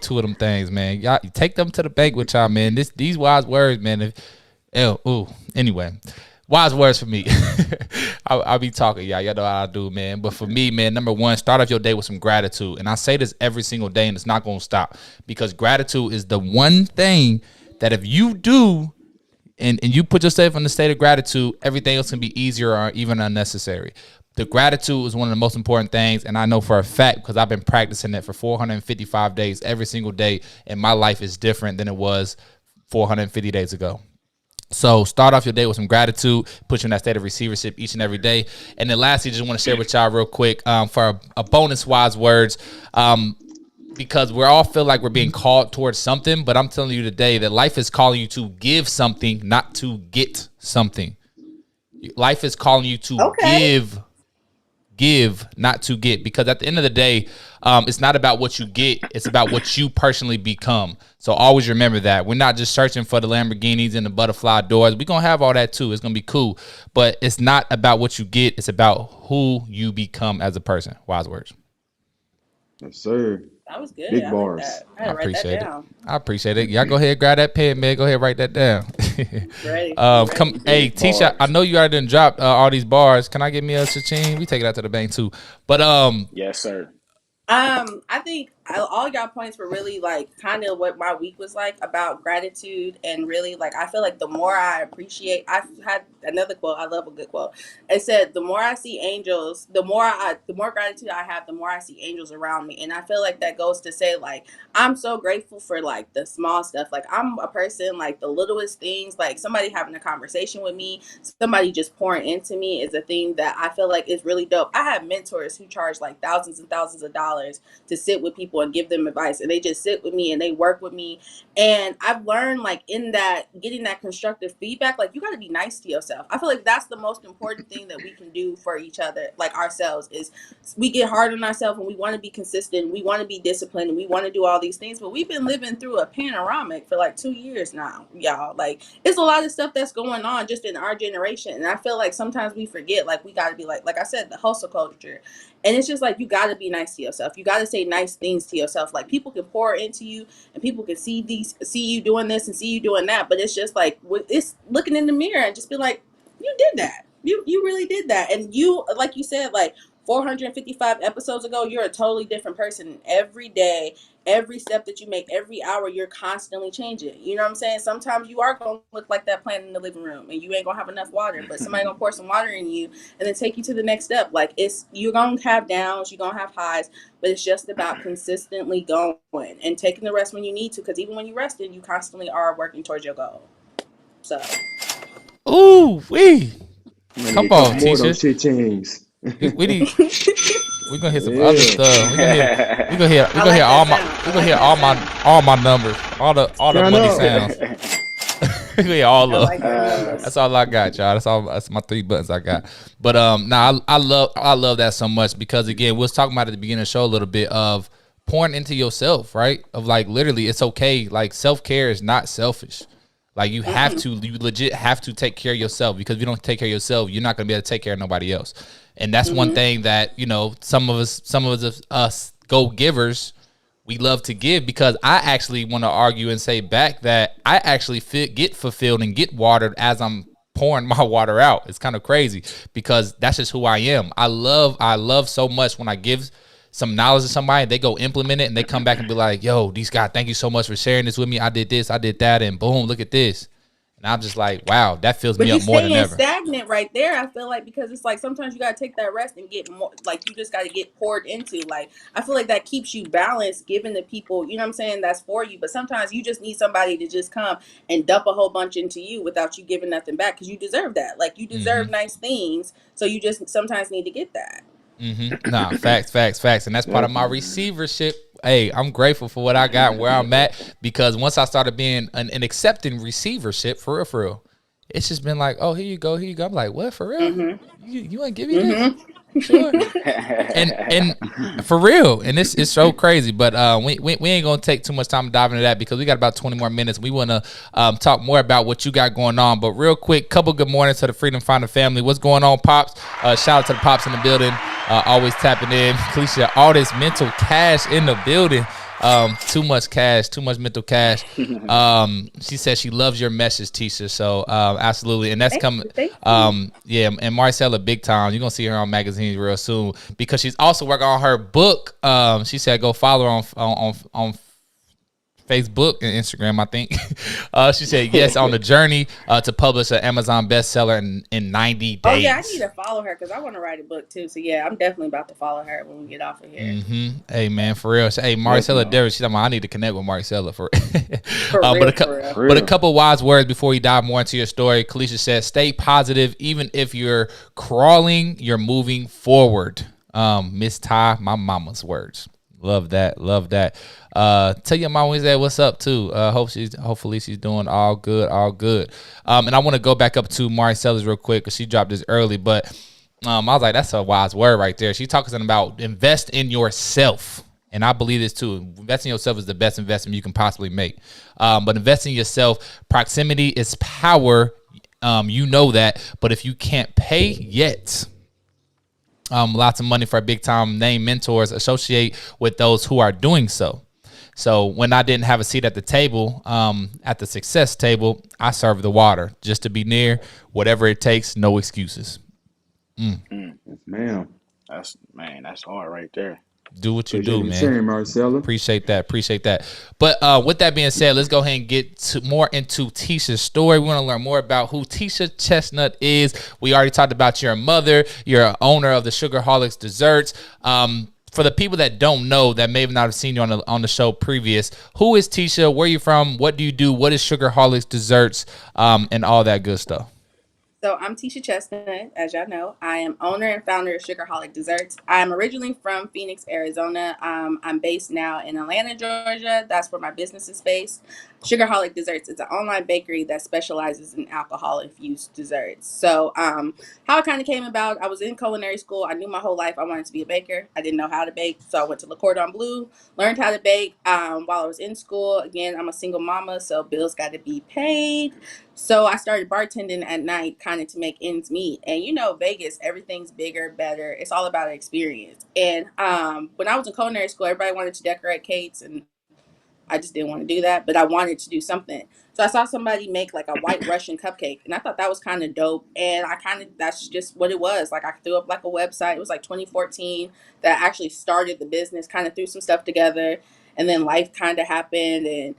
two of them things, man. Y'all take them to the bank with y'all, man. These wise words, man. Anyway, wise words for me. I'll be talking, y'all. Y'all know how I do, man. But for me, man, number one, start off your day with some gratitude. And I say this every single day, and it's not going to stop, because gratitude is the one thing that if you do and you put yourself in the state of gratitude, everything else can be easier or even unnecessary. The gratitude is one of the most important things, and I know for a fact, because I've been practicing it for 455 days every single day, and my life is different than it was 450 days ago. So start off your day with some gratitude, put you in that state of receivership each and every day. And then lastly, just want to share with y'all real quick for a bonus wise words, because we all feel like we're being called towards something, but I'm telling you today that life is calling you to give something, not to get something. Life is calling you to give, not to get, because at the end of the day, it's not about what you get, it's about what you personally become. So always remember that we're not just searching for the Lamborghinis and the butterfly doors. We're gonna have all that too. It's gonna be cool, but it's not about what you get, it's about who you become as a person. Wise words. Yes, sir. That was good. Big I bars. like that. I had to write that down. I appreciate it. Y'all go ahead, grab that pen, man. Go ahead, write that down. Ready. Come, hey, Teasha, I know you already done dropped all these bars. Can I get me a cha-ching? We take it out to the bank too. But Yes, sir. I think all y'all points were really like kind of what my week was like about gratitude, and really like I feel like the more I appreciate, I had another quote. I love a good quote. It said, "The more I see angels, the more gratitude I have, the more I see angels around me." And I feel like that goes to say like I'm so grateful for like the small stuff. Like I'm a person like the littlest things, like somebody having a conversation with me, somebody just pouring into me is a thing that I feel like is really dope. I have mentors who charge like thousands and thousands of dollars to sit with people and give them advice, and they just sit with me and they work with me. And I've learned like in that getting that constructive feedback, like you got to be nice to yourself. I feel like that's the most important thing that we can do for each other, like ourselves, is we get hard on ourselves and we want to be consistent, we want to be disciplined, and we want to do all these things, but we've been living through a panoramic for like 2 years now, y'all. Like it's a lot of stuff that's going on just in our generation, and I feel like sometimes we forget, like we got to be like I said, the hustle culture. And it's just like you got to be nice to yourself. You got to say nice things to yourself. Like people can pour into you, and people can see you doing this and see you doing that. But it's just like it's looking in the mirror and just be like, you did that. You really did that. And you, like you said, like 455 episodes ago, you're a totally different person. Every day, every step that you make, every hour, you're constantly changing. You know what I'm saying? Sometimes you are going to look like that plant in the living room and you ain't going to have enough water, but somebody going to pour some water in you and then take you to the next step. Like you're going to have downs, you're going to have highs, but it's just about consistently going and taking the rest when you need to, because even when you rested, you constantly are working towards your goal. So. Ooh, wee. Come on, more of those Teasha. cha-chings. We need. We're gonna hit some other stuff. We're gonna hear all my numbers, all the money sounds. We're gonna hear all of them. That's all I got, y'all. That's my 3 buttons I got. But I love that so much, because again, we was talking about at the beginning of the show a little bit of pouring into yourself, right? Of like literally, it's okay. Like self-care is not selfish. Like you legit have to take care of yourself, because if you don't take care of yourself, you're not gonna be able to take care of nobody else. And that's one thing that, some of us go givers, we love to give, because I actually want to argue and say back that I actually get fulfilled and get watered as I'm pouring my water out. It's kind of crazy, because that's just who I am. I love so much when I give some knowledge to somebody, they go implement it, and they come back and be like, yo, these guys, thank you so much for sharing this with me. I did this, I did that, and boom, look at this. And I'm just like, wow, that fills me up more than ever. But you're staying stagnant right there, I feel like, because it's like sometimes you got to take that rest and get more, like you just got to get poured into. Like, I feel like that keeps you balanced, giving the people, you know what I'm saying, that's for you. But sometimes you just need somebody to just come and dump a whole bunch into you without you giving nothing back, because you deserve that. Like, you deserve nice things, so you just sometimes need to get that. Nah, facts. And that's part of my receivership. Hey, I'm grateful for what I got and where I'm at, because once I started being an accepting receivership, for real, it's just been like, oh, here you go. I'm like, what, for real? You ain't give me this? Sure. and for real, and this is so crazy, but we ain't gonna take too much time diving into that, because we got about 20 more minutes. We want to talk more about what you got going on, but real quick, couple good mornings to the Freedom Finder family. What's going on, Pops? Shout out to the Pops in the building, always tapping in. Alicia, all this mental cash in the building. Too much cash, too much mental cash. She says she loves your message, Teasha. So absolutely, and that's coming. Yeah, and Marcella, big time. You're gonna see her on magazines real soon, because she's also working on her book. She said go follow her on Facebook and Instagram, I think. She said yes, on the journey to publish an Amazon bestseller in 90 days. Oh yeah, I need to follow her, because I want to write a book too. So yeah, I'm definitely about to follow her when we get off of here. Hey man, for real. Hey, Marcella Derrick, she's like, I need to connect with Marcella for real. But a couple wise words before you dive more into your story. Kalisha says, stay positive. Even if you're crawling, you're moving forward. Miss Ty, my mama's words. Love that. Tell your mom Wednesday what's up too. Hopefully she's doing all good. And I want to go back up to Marcella's real quick, because she dropped this early. But I was like, that's a wise word right there. She talking about invest in yourself. And I believe this too. Investing in yourself is the best investment you can possibly make. But investing in yourself, proximity is power. You know that. But if you can't pay yet, lots of money for big time name mentors associate with those who are doing so. So when I didn't have a seat at the table, at the success table, I served the water just to be near, whatever it takes, no excuses. Yes, ma'am. That's hard right there. Do what you Appreciate do, you man. sharing, Marcella. Appreciate that. But with that being said, let's go ahead and get more into Teasha's story. We want to learn more about who Teasha Chestnut is. We already talked about your mother. You're an owner of the Sugarholic Desserts. For the people that don't know, that may have not have seen you on the show previous, who is Teasha? Where are you from? What do you do? What is Sugarholic Desserts? And all that good stuff. So I'm Teasha Chestnut, as y'all know. I am owner and founder of Sugarholic Desserts. I'm originally from Phoenix, Arizona. I'm based now in Atlanta, Georgia. That's where my business is based. Sugarholic Desserts is an online bakery that specializes in alcohol-infused desserts. So how it kind of came about, I was in culinary school. I knew my whole life I wanted to be a baker. I didn't know how to bake, so I went to Le Cordon Bleu, learned how to bake while I was in school. Again, I'm a single mama, so bills got to be paid. So I started bartending at night kind of to make ends meet. And you know, Vegas, everything's bigger, better. It's all about experience. And when I was in culinary school, everybody wanted to decorate cakes and I just didn't want to do that, but I wanted to do something. So I saw somebody make like a white Russian cupcake and I thought that was kind of dope. And that's just what it was. Like I threw up like a website. It was like 2014 that I actually started the business, kind of threw some stuff together. And then life kind of happened and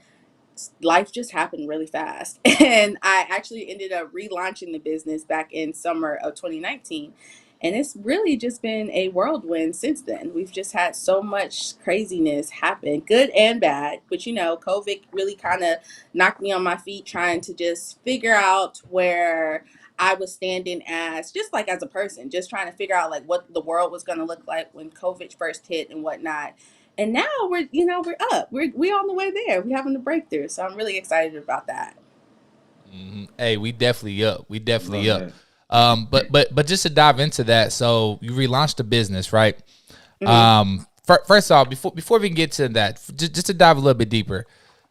life just happened really fast. And I actually ended up relaunching the business back in summer of 2019. And it's really just been a whirlwind since then. We've just had so much craziness happen, good and bad. But you know, COVID really kind of knocked me on my feet trying to just figure out where I was standing as just like as a person, just trying to figure out like what the world was going to look like when COVID first hit and whatnot. And now we're up. We on the way there. We're having the breakthrough. So I'm really excited about that. Hey, we definitely up. We definitely Love up. that. But just to dive into that, so you relaunched the business, right? Mm-hmm. First off, before we can get to that, just to dive a little bit deeper,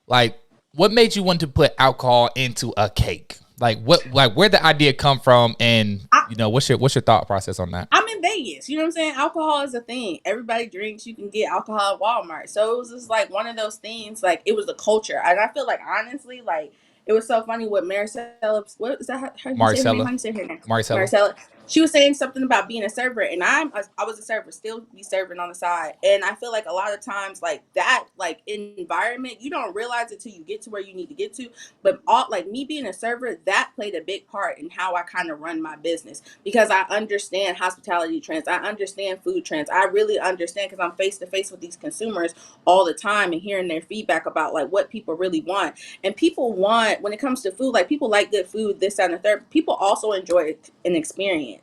like what made you want to put alcohol into a cake? Like where'd the idea come from, and what's your thought process on that? I'm in Vegas. You know what I'm saying? Alcohol is a thing. Everybody drinks. You can get alcohol at Walmart. So it was just like one of those things. Like it was a culture, and I feel like honestly, like it was so funny what Maricela. What is that? How you say her name? Marcella, How you say her name? Marcella. Maricela. She was saying something about being a server, and I was a server, still be serving on the side. And I feel like a lot of times, like that, like environment, you don't realize it till you get to where you need to get to. But all like me being a server, that played a big part in how I kind of run my business because I understand hospitality trends. I understand food trends. I really understand because I'm face to face with these consumers all the time and hearing their feedback about like what people really want. And people want, when it comes to food, like people like good food, this, that, and the third. People also enjoy an experience.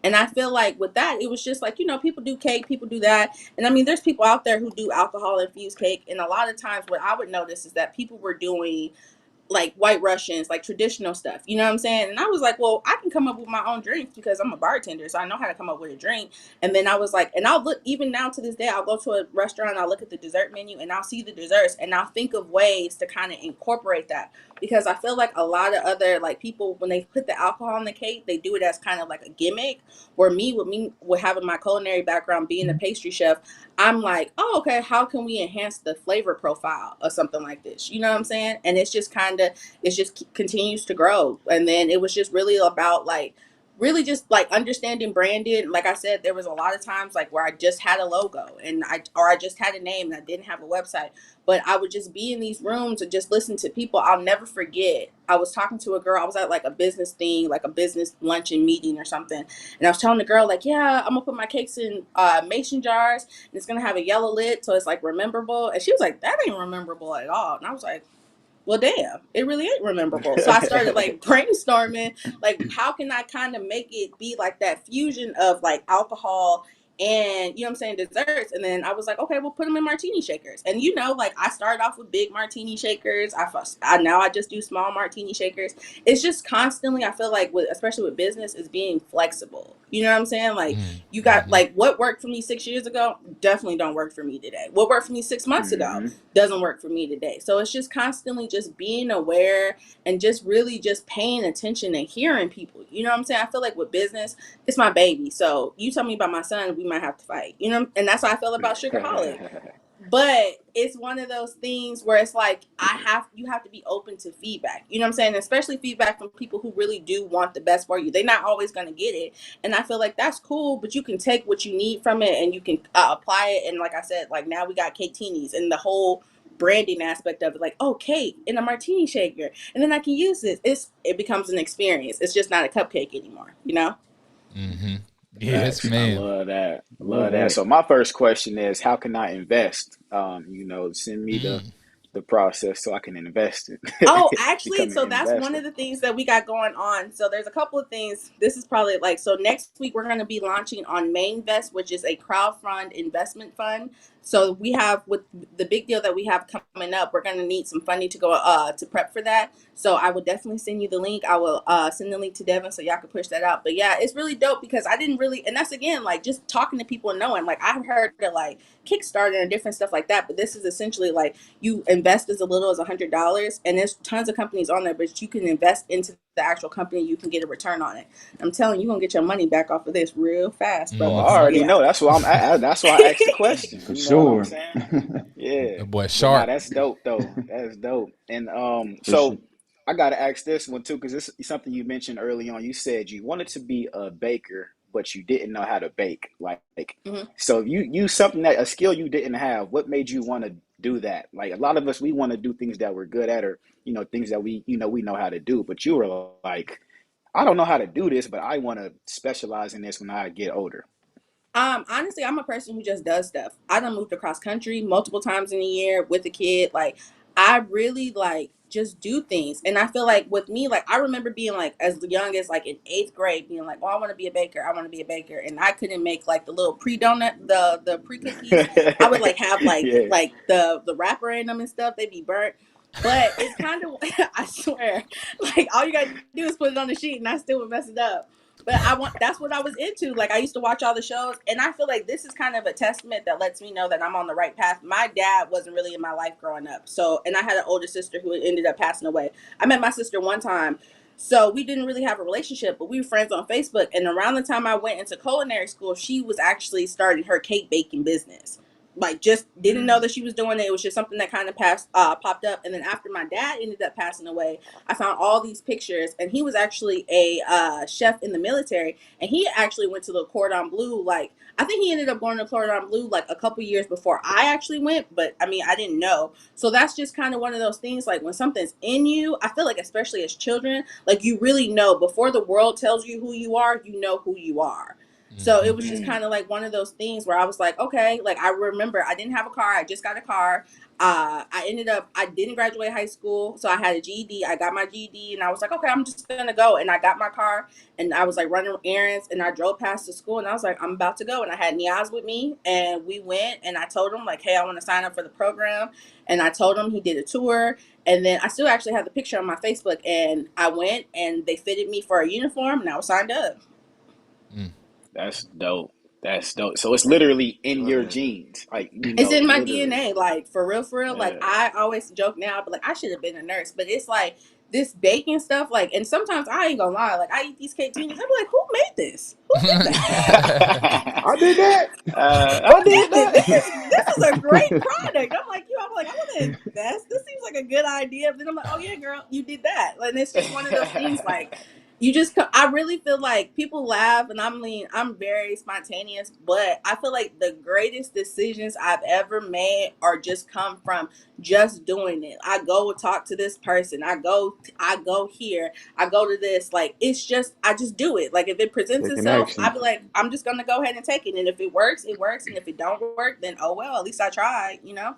And I feel like with that, it was just like, people do cake, people do that. And I mean, there's people out there who do alcohol infused cake. And a lot of times what I would notice is that people were doing like white Russians, like traditional stuff. You know what I'm saying? And I was like, well, I can come up with my own drinks because I'm a bartender, so I know how to come up with a drink. And then I was like, and I'll look, even now to this day, I'll go to a restaurant, I'll look at the dessert menu and I'll see the desserts and I'll think of ways to kind of incorporate that because I feel like a lot of other like people, when they put the alcohol in the cake, they do it as kind of like a gimmick. Where with having my culinary background, being a pastry chef, I'm like, oh, okay, how can we enhance the flavor profile of something like this? You know what I'm saying? And it's just continues to grow. And then it was just really about like, really just like understanding branding. Like I said, there was a lot of times like where I just had a logo and I just had a name and I didn't have a website, but I would just be in these rooms and just listen to people. I'll never forget. I was talking to a girl. I was at like a business thing, like a business luncheon meeting or something. And I was telling the girl like, yeah, I'm gonna put my cakes in mason jars and it's gonna have a yellow lid. So it's like rememberable. And she was like, that ain't rememberable at all. And I was like, well, damn, it really ain't rememberable. So I started like brainstorming, like how can I kind of make it be like that fusion of like alcohol and you know what I'm saying, desserts. And then I was like, okay, we'll put them in martini shakers. And you know, like I started off with big martini shakers. Now I just do small martini shakers. It's just constantly, I feel like with, especially with business, is being flexible. You know what I'm saying? Like you got Mm-hmm. like what worked for me 6 years ago definitely don't work for me today. What worked for me 6 months ago Mm-hmm. doesn't work for me today. So it's just constantly just being aware and just really just paying attention and hearing people. You know what I'm saying? I feel like with business, it's my baby. So you tell me about my son, we might have to fight. You know, and that's how I feel about Sugarholic. But it's one of those things where it's like you have to be open to feedback. You know what I'm saying? Especially feedback from people who really do want the best for you. They're not always going to get it, and I feel like that's cool. But you can take what you need from it, and you can apply it. And like I said, like now we got cake teenies and the whole branding aspect of it, like, oh, cake in a martini shaker, and then I can use this. It becomes an experience. It's just not a cupcake anymore. You know? Mm-hmm. Yes, Facts. I ma'am. love that. I Love love that. that. So my first question is, how can I invest? Send me Mm. the process so I can invest Oh, it, actually, become an so that's one investor. of the things that we got going on. So there's a couple of things. This is probably like, so next week we're going to be launching on Mainvest, which is a crowdfund investment fund. So we have, with the big deal that we have coming up, we're going to need some funding to go to prep for that. So I will definitely send you the link. I will send the link to Devin so y'all can push that out. But yeah, it's really dope because I didn't really, and that's again like just talking to people and knowing. Like I've heard of like Kickstarter and different stuff like that, but this is essentially like you invest as little as $100, and there's tons of companies on there, but you can invest into the actual company. You can get a return on it. I'm telling you, you're gonna get your money back off of this real fast, Oh, brother. I So Mm-hmm. already yeah. know. That's why that's why I asked the question. For You know what I'm sure. saying? Yeah. The boy But nah, sharp. that's dope though. That's dope. And For sure. so I gotta ask this one too, because this is something you mentioned early on. You said you wanted to be a baker, but you didn't know how to bake. Like, Mhm. so you something that a skill you didn't have. What made you want to do that? Like a lot of us, we want to do things that we're good at, or things that we know how to do. But you were like, I don't know how to do this, but I want to specialize in this when I get older. Honestly, I'm a person who just does stuff. I done moved across country multiple times in a year with a kid. Like, I really like just do things. And I feel like with me, like I remember being like as young as like in 8th grade, being like, "Oh, I want to be a baker. I want to be a baker." And I couldn't make like the little pre donut, the pre cookies. I would like have Yeah. like the wrapper in them and stuff. They'd be burnt. But it's kind of I swear, like all you gotta do is put it on the sheet, and I still would mess it up. But that's what I was into. Like I used to watch all the shows, and I feel like this is kind of a testament that lets me know that I'm on the right path. My dad wasn't really in my life growing up, so and I had an older sister who ended up passing away. I met my sister one time, so we didn't really have a relationship, but we were friends on Facebook. And around the time I went into culinary school, she was actually starting her cake baking business. Like just didn't know Mm. that she was doing it. It was just something that kind of popped up. And then after my dad ended up passing away, I found all these pictures, and he was actually a chef in the military, and he actually went to the Cordon Bleu. Like I think he ended up going to Cordon Bleu like a couple years before I actually went, but I mean I didn't know. So that's just kind of one of those things. Like when something's in you, I feel like especially as children, like you really know before the world tells you who you are, you know who you are. So Mm-hmm. it was just Mm. kind of like one of those things where I was like, okay, like I remember I didn't have a car. I just got a car. I didn't graduate high school, so I had a GED. I got my GED, and I was like, okay, I'm just gonna go. And I got my car, and I was like running errands, and I drove past the school, and I was like, I'm about to go. And I had Niaz with me, and we went, and I told him like, hey, I want to sign up for the program, and I told him. He did a tour, and then I still actually have the picture on my Facebook, and I went, and they fitted me for a uniform, and I was signed up. Mm. That's dope. That's dope. So it's literally in Love your that. genes, like It's in my literally. DNA, like for real, for real. Like Yeah. I always joke now, but like I should have been a nurse. But it's like this baking stuff, like, and sometimes I ain't gonna lie, like I eat these cake teenies. I'm like, who made this? Who did that? I did that. Who I did did this? that. This is a great product. I'm like, you. I'm like, I want to invest. This seems like a good idea. But then I'm like, oh yeah, girl, you did that. And it's just one of those things. Like, you just. I really feel like people laugh, and I'm very spontaneous. But I feel like the greatest decisions I've ever made are just come from just doing it. I go and talk to this person. I go here. I go to this. Like it's just I just do it. Like if it presents Taking itself, I action. be like, I'm just gonna go ahead and take it. And if it works, it works. And if it don't work, then oh well, at least I tried, you know?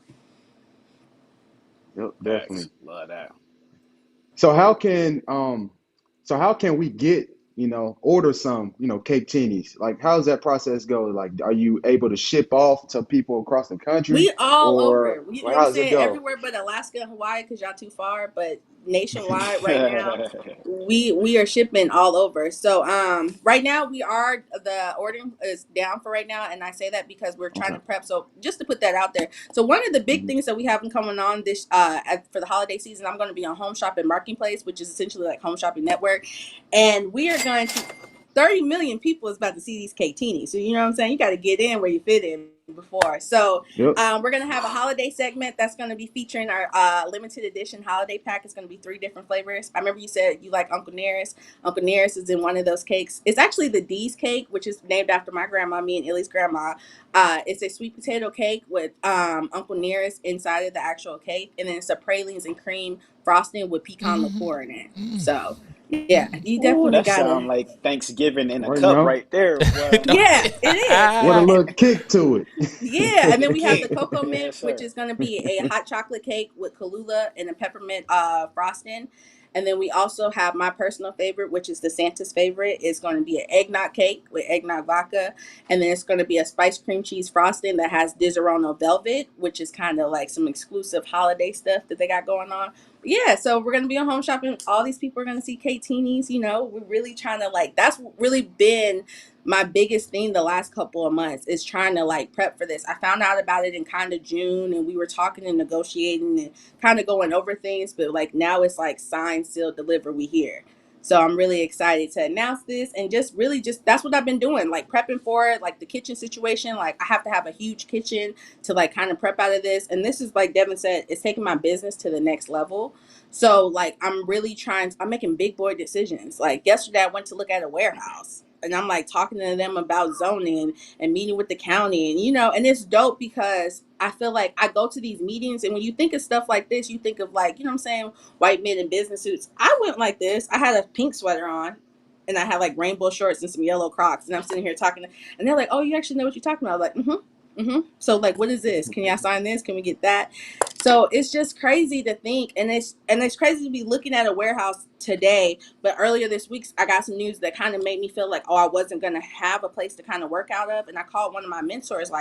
Yep, Facts. definitely. Love that. So how can um so how can we get order some, cake teenies. Like, how's that process go? Like, are you able to ship off to people across the country, We all or over. You know like, what I'm how does it saying? go? Everywhere but Alaska and Hawaii because y'all too far. But nationwide right now, we are shipping all over. So right now the ordering is down for right now, and I say that because we're trying Okay. to prep. So just to put that out there. So one of the big Mhm. things that we have coming on this for the holiday season, I'm going to be on Home Shopping Marketplace, which is essentially like Home Shopping Network, and we are going to 30 million people is about to see these cake teenies. So you know what I'm saying? You got to get in where you fit in before. So Yep. we're going to have a holiday segment that's going to be featuring our limited edition holiday pack. It's going to be 3 different flavors. I remember you said you like Uncle Nearest. Uncle Nearest is in one of those cakes. It's actually the D's cake, which is named after my grandma, me and Illy's grandma. It's a sweet potato cake with Uncle Nearest inside of the actual cake. And then it's a pralines and cream frosting with pecan liqueur in it. So yeah, you Ooh, definitely that got sound to. like Thanksgiving in a Right cup now, right there, boy. Yeah, it is. with a And little kick to yeah, and then we have the it. cocoa mint, Yes, which sir. is going to be a hot chocolate cake with Kahlua and a peppermint frosting. And then we also have my personal favorite, which is the Santa's favorite. It's going to be an eggnog cake with eggnog vodka. And then it's going to be a spiced cream cheese frosting that has Disaronno velvet, which is kind of like some exclusive holiday stuff that they got going on. But yeah, so we're going to be on Home Shopping. All these people are going to see cake teenies. We're really trying to that's really been my biggest thing the last couple of months is trying to prep for this. I found out about it in kind of June, and we were talking and negotiating and kind of going over things, but now it's like sign, seal, deliver, we here. So I'm really excited to announce this, and just really just that's what I've been doing, prepping for it, the kitchen situation. I have to have a huge kitchen to kind of prep out of this. And this is, like Devin said, it's taking my business to the next level. So I'm making big boy decisions. Like yesterday I went to look at a warehouse, and I'm talking to them about zoning and meeting with the county, and it's dope because I feel like I go to these meetings, and when you think of stuff like this, you think of what I'm saying, white men in business suits. I went like this. I had a pink sweater on, and I had rainbow shorts and some yellow Crocs, and I'm sitting here talking, and they're like, "Oh, you actually know what you're talking about?" I was like, "Mm-hmm, mm-hmm." So what is this? Can y'all sign this? Can we get that? So it's just crazy to think, and it's crazy to be looking at a warehouse today. But earlier this week, I got some news that kind of made me feel like, oh, I wasn't gonna have a place to kind of work out of. And I called one of my mentors,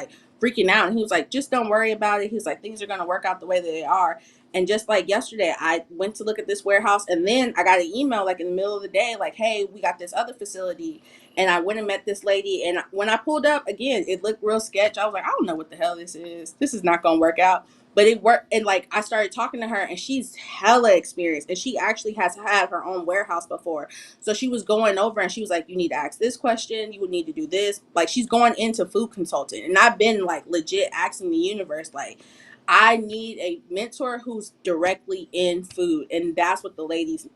freaking out, and he was like, "Just don't worry about it." He was like, "Things are gonna work out the way that they are." And just like yesterday, I went to look at this warehouse, and then I got an email in the middle of the day, "Hey, we got this other facility." And I went and met this lady, and when I pulled up again, it looked real sketch. I was like, "I don't know what the hell this is. This is not gonna work out." But it worked, and I started talking to her, and she's hella experienced, and she actually has had her own warehouse before. So she was going over, and she was like, "You need to ask this question, you would need to do this." She's going into food consulting, and I've been legit asking the universe, I need a mentor who's directly in food. And that's what the ladies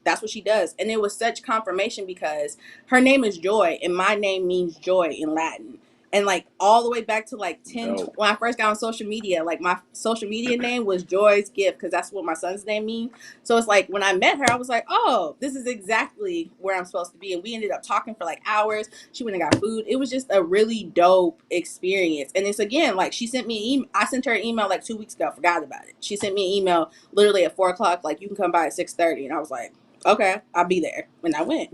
that's what she does. And it was such confirmation because her name is Joy, and my name means joy in Latin. And all the way back to 10 Dope. when I first got on social media, my social media name was Joy's Gift, because that's what my son's name means. So it's when I met her, I was like, "Oh, this is exactly where I'm supposed to be." And we ended up talking for hours. She went and got food. It was just a really dope experience. And it's again, she sent me an email. I sent her an email 2 weeks ago. Forgot about it. She sent me an email literally at 4 o'clock. You can come by at 6:30. And I was like, "Okay, I'll be there." And I went.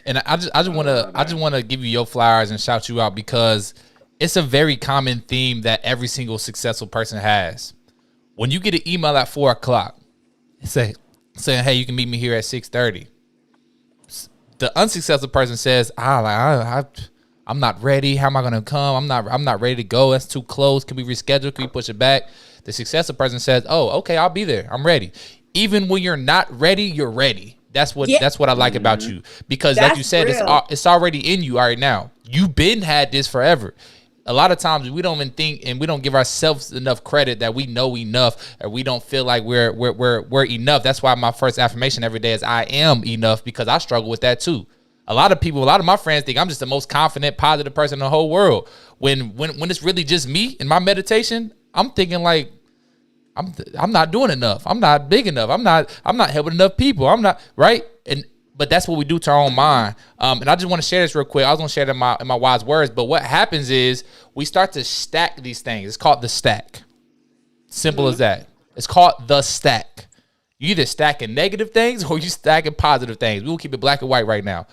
And I just wanna give you your flowers and shout you out because it's a very common theme that every single successful person has. When you get an email at 4 o'clock, saying, "Hey, you can meet me here at 6:30." The unsuccessful person says, I'm not ready. How am I gonna come? I'm not ready to go. That's too close. Can we reschedule? Can we push it back? The successful person says, "Oh, okay, I'll be there. I'm ready." Even when you're not ready, you're ready. That's what I like about you, because like you said, real. it's already in you right now. You've been had this forever. A lot of times we don't even think, and we don't give ourselves enough credit that we know enough, or we don't feel like we're enough. That's why my first affirmation every day is I am enough, because I struggle with that too. A lot of my friends think I'm just the most confident, positive person in the whole world. When it's really just me in my meditation, I'm thinking I'm not doing enough. I'm not big enough. I'm not helping enough people. I'm not right. But that's what we do to our own mind. And I just want to share this real quick. I was going to share it in my wise words. But what happens is we start to stack these things. It's called the stack. Simple as that. It's called the stack. You either stacking negative things or you stacking positive things. We will keep it black and white right now.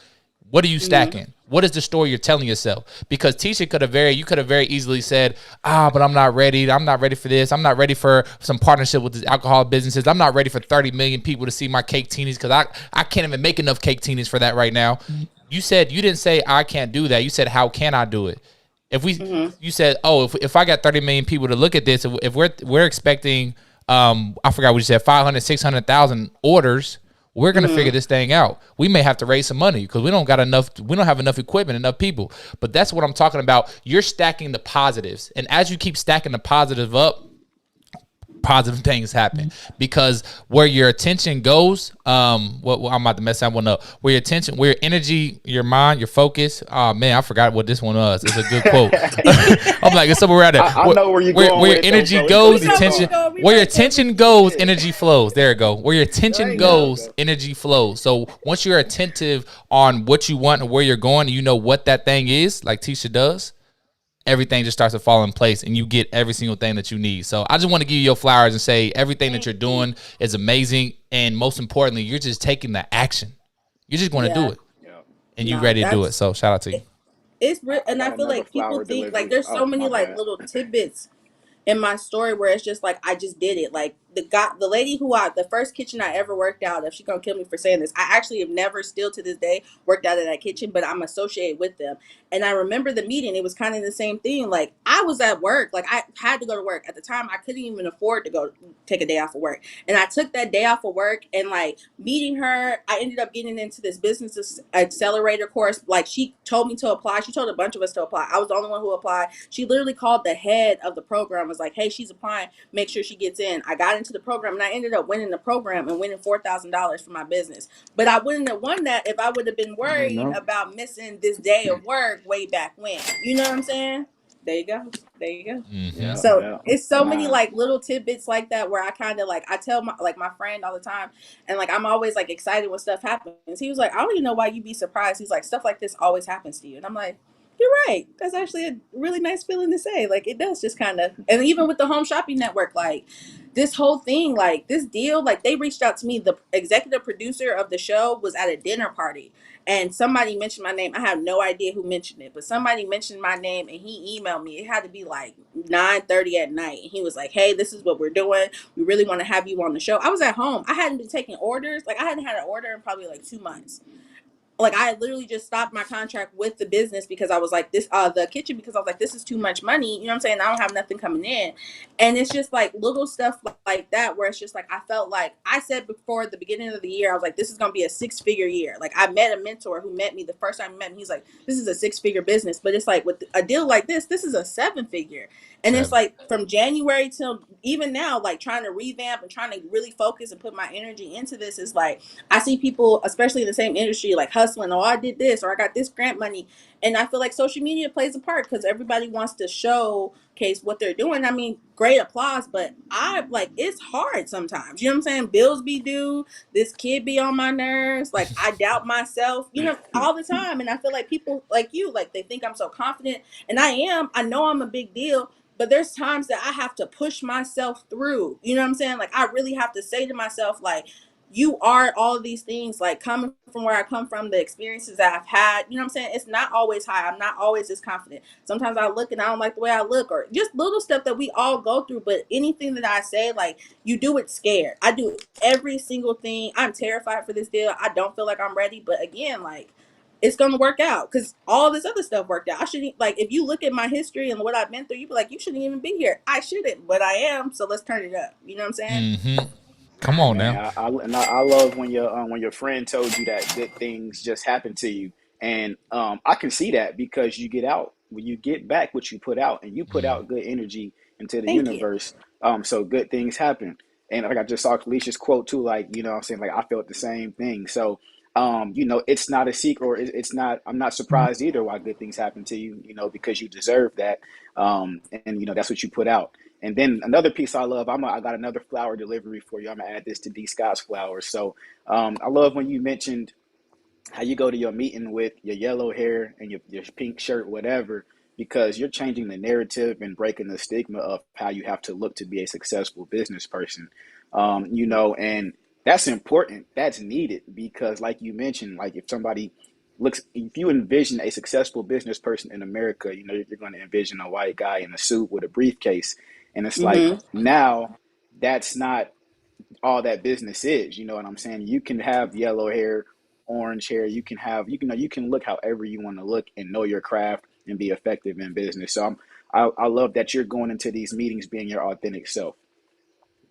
What are you stacking? What is the story you're telling yourself? Because Teasha you could have very easily said, but I'm not ready. I'm not ready for this. I'm not ready for some partnership with these alcohol businesses. I'm not ready for 30 million people to see my cake teenies because I can't even make enough cake teenies for that right now. You didn't say I can't do that. You said, how can I do it? You said, if I got 30 million people to look at this, if we're expecting, I forgot what you said, 500, 600,000 orders, we're going to figure this thing out. We may have to raise some money because we don't have enough equipment, enough people. But that's what I'm talking about. You're stacking the positives. And as you keep stacking the positive up, positive things happen, because where your attention goes, I'm about to mess that one up. Where your energy, your mind, your focus. Oh man, I forgot what this one was. It's a good quote. I'm like, it's somewhere around there. I know where you're going. Where your energy goes, attention. Where your attention goes, energy flows. There you go. Where your attention goes, energy flows. So once you're attentive on what you want and where you're going, and you know what that thing is, like Teasha does, everything just starts to fall in place and you get every single thing that you need. So I just want to give you your flowers and say everything that you're doing is amazing. And most importantly, you're just taking the action. You're just going to do it. And you're ready to do it. So shout out to you. It's real. And I feel like people think like there's so many like little tidbits in my story where it's just like I just did it. Like the lady the first kitchen I ever worked out of, she's gonna kill me for saying this. I actually have never, still to this day, worked out of that kitchen, but I'm associated with them. And I remember the meeting, it was kind of the same thing. Like I was at work, like I had to go to work. At the time I couldn't even afford to go take a day off of work. And I took that day off of work, and like meeting her, I ended up getting into this business accelerator course. Like she told me to apply. She told a bunch of us to apply. I was the only one who applied. She literally called the head of the program, was like, hey, she's applying, make sure she gets in. I got into the program and I ended up winning the program and winning $4,000 for my business. But I wouldn't have won that if I would have been worried about missing this day of work way back when. You know what I'm saying? There you go. Mm-hmm. So it's so many like little tidbits like that where I kind of like, I tell my friend all the time, and like I'm always like excited when stuff happens. He was like, I don't even know why you be surprised. He's like, stuff like this always happens to you. And I'm like, you're right. That's actually a really nice feeling to say. Like it does just kind of, and even with the home shopping network, like this whole thing, like this deal, like they reached out to me. The executive producer of the show was at a dinner party and somebody mentioned my name. I have no idea who mentioned it, but somebody mentioned my name and he emailed me. It had to be like 9:30 at night. And he was like, hey, this is what we're doing. We really want to have you on the show. I was at home. I hadn't been taking orders. Like I hadn't had an order in probably like 2 months. Like I literally just stopped my contract with the business because I was like the kitchen, because I was like, this is too much money. You know what I'm saying? I don't have nothing coming in. And it's just like little stuff like that, where it's just like, I felt like I said before the beginning of the year, I was like, this is going to be a 6-figure year. Like I met a mentor who met me the first time I met him. He's like, this is a 6-figure business, but it's like with a deal like this is a 7-figure. And it's like from January till even now, like trying to revamp and trying to really focus and put my energy into this is like, I see people, especially in the same industry, like hustling, I did this, or I got this grant money. And I feel like social media plays a part because everybody wants to showcase what they're doing. I mean, great applause, but it's hard sometimes. You know what I'm saying? Bills be due. This kid be on my nerves. Like I doubt myself, all the time. And I feel like people like you, like they think I'm so confident. And I am. I know I'm a big deal. But there's times that I have to push myself through. You know what I'm saying? Like I really have to say to myself, like, you are all of these things, like coming from where I come from, the experiences that I've had, you know what I'm saying? It's not always high. I'm not always this confident. Sometimes I look and I don't like the way I look, or just little stuff that we all go through. But anything that I say, like, you do it scared. I do every single thing. I'm terrified for this deal. I don't feel like I'm ready. But again, like, it's going to work out because all this other stuff worked out. I shouldn't, like, if you look at my history and what I've been through, you'd be like, you shouldn't even be here. I shouldn't, but I am. So let's turn it up. You know what I'm saying? Mm-hmm. Come on now. I love when your friend told you that good things just happen to you, and I can see that because you get out when you get back what you put out, and you put out good energy into the Thank universe. So good things happen, and like I just saw Felicia's quote too, like what I'm saying, like I felt the same thing. So it's not a secret, or it's not. I'm not surprised either why good things happen to you, because you deserve that, and that's what you put out. And then another piece I love, I got another flower delivery for you. I'm gonna add this to D. Scott's flowers. So I love when you mentioned how you go to your meeting with your yellow hair and your pink shirt, whatever, because you're changing the narrative and breaking the stigma of how you have to look to be a successful business person. And That's important. That's needed because, like you mentioned, like if somebody looks, if you envision a successful business person in America, you know, you're going to envision a white guy in a suit with a briefcase. And it's like Mm-hmm. now that's not all that business is. You know what I'm saying? You can have yellow hair, orange hair. You can have, you can look however you want to look and know your craft and be effective in business. So I love that you're going into these meetings being your authentic self.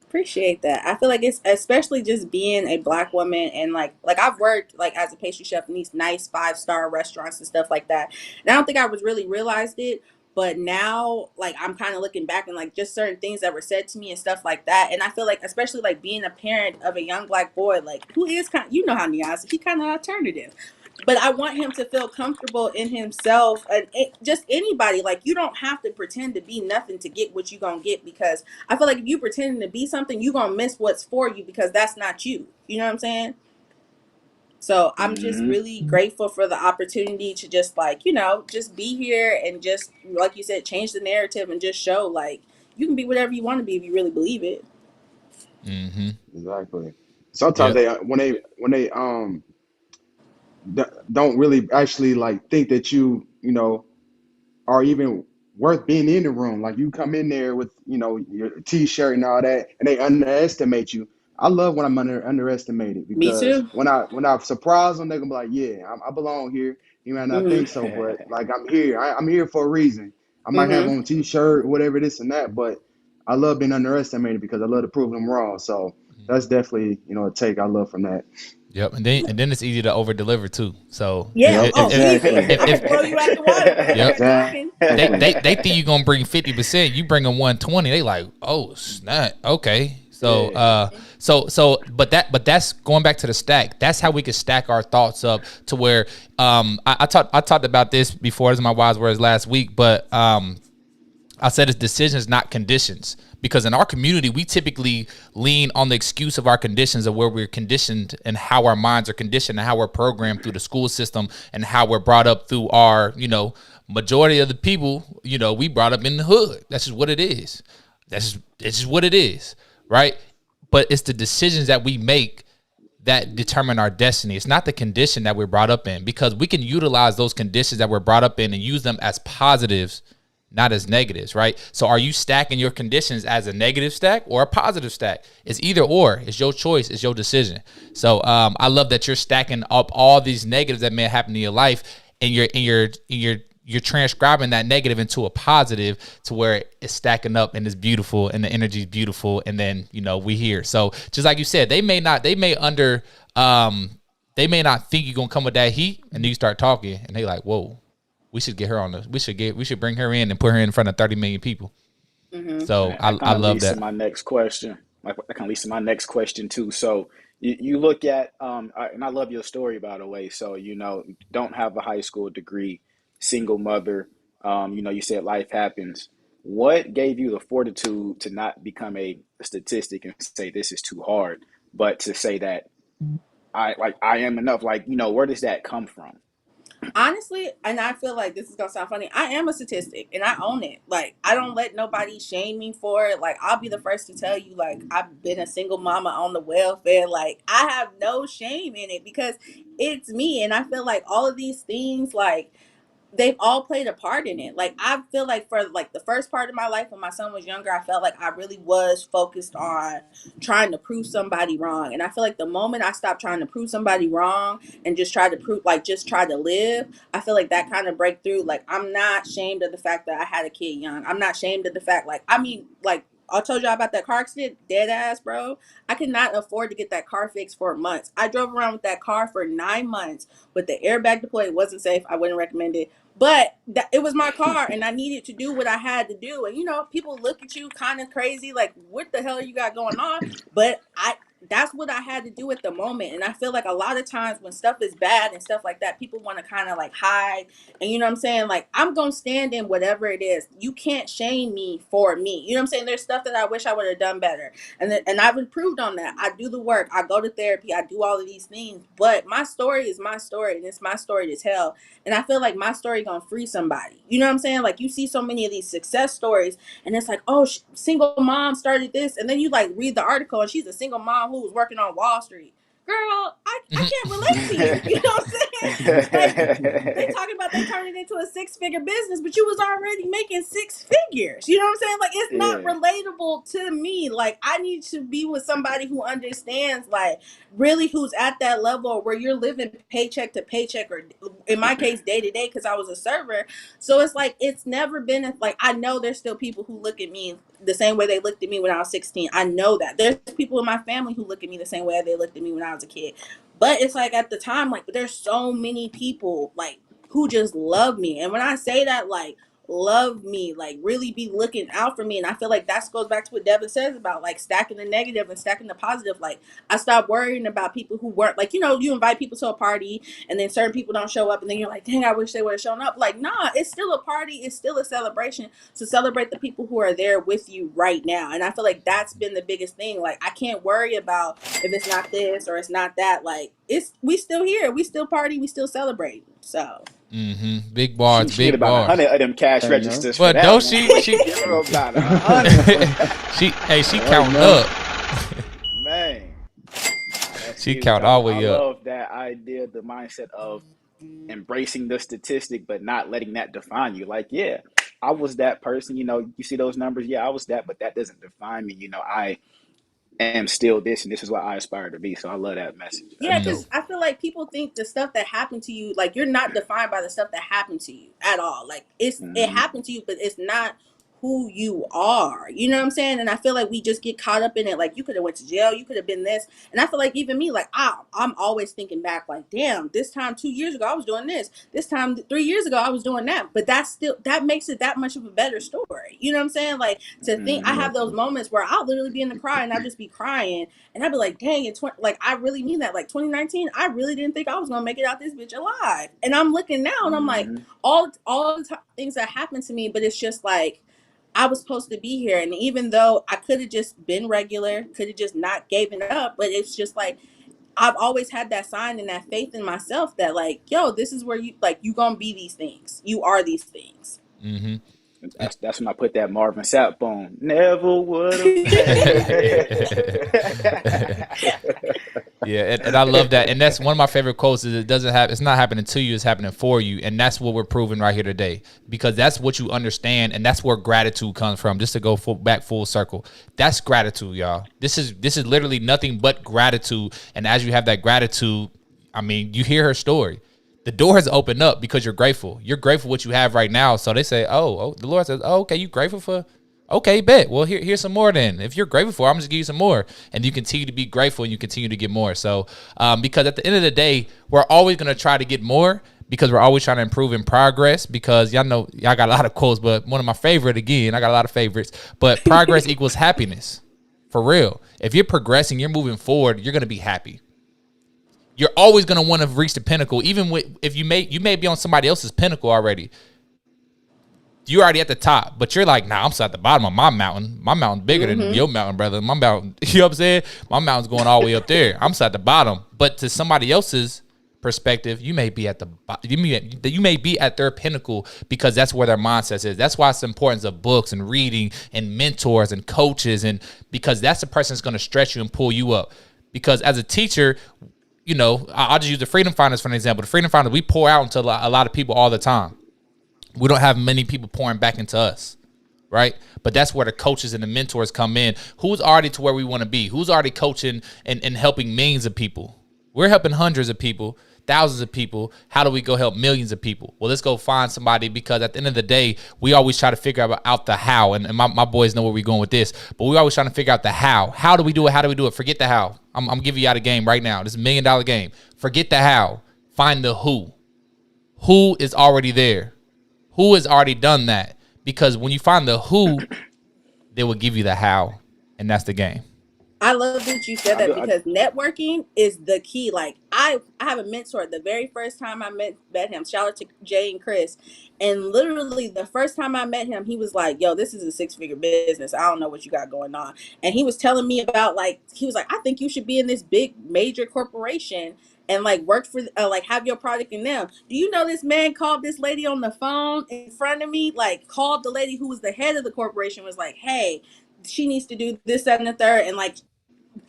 Appreciate that. I feel like it's especially just being a black woman and like I've worked like as a pastry chef in these nice 5-star restaurants and stuff like that. And I don't think I was really realized it, but now like I'm kind of looking back and like just certain things that were said to me and stuff like that. And I feel like especially like being a parent of a young black boy, like who is kind, you know how Niaz, he kind of alternative, but I want him to feel comfortable in himself and just anybody. Like you don't have to pretend to be nothing to get what you gonna get, because I feel like if you pretending to be something, you gonna miss what's for you because that's not you. You know what I'm saying? So I'm just Hmm. really grateful for the opportunity to just like, just be here and just like you said, change the narrative and just show like you can be whatever you want to be if you really believe it. Mm-hmm. Exactly. Sometimes Yep. they when they don't really actually like think that you know are even worth being in the room. Like you come in there with, your t-shirt and all that, and they underestimate you. I love when I'm underestimated Me because too. when I surprise them, they're gonna be like, yeah, I belong here. You might not Mhm. think so, but like I'm here. I'm here for a reason. I might have Mhm. on a t-shirt, whatever this and that, but I love being underestimated because I love to prove them wrong. So that's definitely, a take I love from that. Yep. And then it's easy to over deliver too. So Yeah. Yep, Oh, easy. if I if can blow you out the water when you yep, start talking. they exactly. they they think you gonna bring 50%. You bring them 120. They like, oh snap. Okay. So Yeah. but that's going back to the stack. That's how we can stack our thoughts up to where I talked about this before. This is my wise words last week, but I said it's decisions, not conditions. Because in our community, we typically lean on the excuse of our conditions of where we're conditioned and how our minds are conditioned and how we're programmed through the school system and how we're brought up through our, majority of the people, we brought up in the hood. That's just what it is. It's just what it is, right? But it's the decisions that we make that determine our destiny. It's not the condition that we're brought up in, because we can utilize those conditions that we're brought up in and use them as positives, not as negatives, right? So are you stacking your conditions as a negative stack or a positive stack? It's either or. It's your choice. It's your decision. So I love that you're stacking up all these negatives that may happen in your life, and you're transcribing that negative into a positive to where it's stacking up and it's beautiful and the energy is beautiful, and then we here. So just like you said, they may not think you're gonna come with that heat, and then you start talking and they like, whoa, we should get her on this. We should bring her in and put her in front of 30 million people. Mhm. So That, I that I kind of love leads to that. my next question. Like that kind of leads to my next question too. So you look at and I love your story by the way. So don't have a high school degree, single mother. You said life happens. What gave you the fortitude to not become a statistic and say this is too hard, but to say that I am enough? Like where does that come from? Honestly, and I feel like this is gonna sound funny, I am a statistic and I own it. Like I don't let nobody shame me for it. Like I'll be the first to tell you, like I've been a single mama on the welfare. Like I have no shame in it because it's me. And I feel like all of these things, like they've all played a part in it. Like I feel like for like the first part of my life when my son was younger, I felt like I really was focused on trying to prove somebody wrong. And I feel like the moment I stopped trying to prove somebody wrong and just try to prove, like just try to live, I feel like that kind of breakthrough. Like I'm not ashamed of the fact that I had a kid young. I'm not ashamed of the fact, like I mean, like I told you about that car accident, dead ass, bro. I could not afford to get that car fixed for months. I drove around with that car for 9 months with the airbag deployed. It wasn't safe. I wouldn't recommend it, but it was my car and I needed to do what I had to do. And people look at you kind of crazy, like, what the hell you got going on? But that's what I had to do at the moment. And I feel like a lot of times when stuff is bad and stuff like that, people want to kind of like hide. And you know what I'm saying? Like, I'm going to stand in whatever it is. You can't shame me for me. You know what I'm saying? There's stuff that I wish I would have done better. And I've improved on that. I do the work. I go to therapy. I do all of these things. But my story is my story and it's my story to tell. And I feel like my story gonna free somebody. You know what I'm saying? Like you see so many of these success stories, and it's like, oh, single mom started this, and then you like read the article, and she's a single mom who was working on Wall Street. Girl, I can't relate to you. You know what I'm saying? Like, they talking about they turned it into a 6-figure business, but you was already making 6 figures. You know what I'm saying? Like, it's not Yeah. relatable to me. Like, I need to be with somebody who understands, like, really who's at that level where you're living paycheck to paycheck, or in my case, day to day, because I was a server. So it's like, it's never been like, I know there's still people who look at me the same way they looked at me when I was 16. I know that there's people in my family who look at me the same way they looked at me when I was a kid. But it's like, at the time, like, there's so many people like who just love me. And when I say that, like, love me, like, really be looking out for me. And I feel like that goes back to what Devin says about like stacking the negative and stacking the positive. Like, I stopped worrying about people who weren't, like, you invite people to a party and then certain people don't show up, and then you're like, dang, I wish they would have shown up. Like, nah, it's still a party, it's still a celebration. So celebrate the people who are there with you right now. And I feel like that's been the biggest thing. Like, I can't worry about if it's not this or it's not that. Like, we still here, we still party, we still celebrate. So Big She bars, should get big about bars. 100 of them cash Hey, man. registers for But that don't one. she Give her about 100 of them. she counting man. up. Man, that's She huge. count all the I way up. love that idea, the mindset of embracing the statistic, but not letting that define you. Like, yeah, I was that person. You see those numbers. Yeah, I was that, but that doesn't define me. I am still this, and this is what I aspire to be. So I love that message. yeah, That's Mm, dope. because I feel like people think the stuff that happened to you, like, you're not defined by the stuff that happened to you at all. Like, it Hmm. happened to you, but it's not who you are. You know what I'm saying? And I feel like we just get caught up in it. Like, you could have went to jail, you could have been this. And I feel like even me, like, I'm always thinking back, like, damn, this time 2 years ago I was doing this. This time 3 years ago I was doing that. But that makes it that much of a better story. You know what I'm saying? Like, to think, I Hmm. have those moments where I'll literally be in the cry and I'll just be crying, and I'd be like, dang, like, I really mean that. Like, 2019, I really didn't think I was gonna make it out this bitch alive. And I'm looking now and I'm like, Hmm. all the things that happened to me, but it's just like, I was supposed to be here. And even though I could have just been regular, could have just not given up, but it's just like, I've always had that sign and that faith in myself that, like, yo, this is where you gonna be these things. You are these things. mm-hmm. That's when I put that Marvin Sapp bone. Never would have made it. Yeah, and I love that, and that's one of my favorite quotes. Is it's not happening to you, it's happening for you, and that's what we're proving right here today. Because that's what you understand, and that's where gratitude comes from. Just to go back full circle, that's gratitude, y'all. This is literally nothing but gratitude, and as you have that gratitude, I mean, you hear her story. The door has opened up because you're grateful. You're grateful for what you have right now. So they say, oh, the Lord says, oh, okay, you grateful for. Okay, bet. Well, here's some more then. If you're grateful for, I'm just give you some more. And you continue to be grateful and you continue to get more. So, because at the end of the day, we're always going to try to get more because we're always trying to improve and progress, because y'all know, y'all got a lot of quotes, but one of my favorite, again, I got a lot of favorites, but progress equals happiness. For real. If you're progressing, you're moving forward, you're going to be happy. You're always going to want to reach the pinnacle, even if you may be on somebody else's pinnacle already. You're already at the top, but you're like, nah, I'm still at the bottom of my mountain. My mountain's bigger than your mountain, brother. My mountain, you know what I'm saying? My mountain's going all the way up there. I'm still at the bottom. But to somebody else's perspective, you may be at you may be at their pinnacle because that's where their mindset is. That's why it's the importance of books and reading and mentors and coaches, and because that's the person that's going to stretch you and pull you up. Because as a teacher, I'll just use the Freedom Finders for an example. The Freedom Finders, we pour out into a lot of people all the time. We don't have many people pouring back into us, right? But that's where the coaches and the mentors come in. Who's already to where we want to be? Who's already coaching and helping millions of people? We're helping hundreds of people, thousands of people. How do we go help millions of people? Well, let's go find somebody, because at the end of the day, we always try to figure out the how. And my boys know where we're going with this, but we always trying to figure out the how. How do we do it? How do we do it? Forget the how. I'm giving you out a game right now. This is $1 million game. Forget the how. Find the who. Who is already there? Who has already done that? Because when you find the who, they will give you the how, and that's the game. I love that you said that, because networking is the key. Like, I have a mentor. The very first time I met him, shout out to Jay and Chris, and literally the first time I met him, he was like, "Yo, this is a 6-figure business. I don't know what you got going on." And he was telling me about, like, he was like, "I think you should be in this big major corporation and like work for like have your product in them." Do you know this man called this lady on the phone in front of me? Like, called the lady who was the head of the corporation, was like, "Hey, she needs to do this, that, and the third," and like,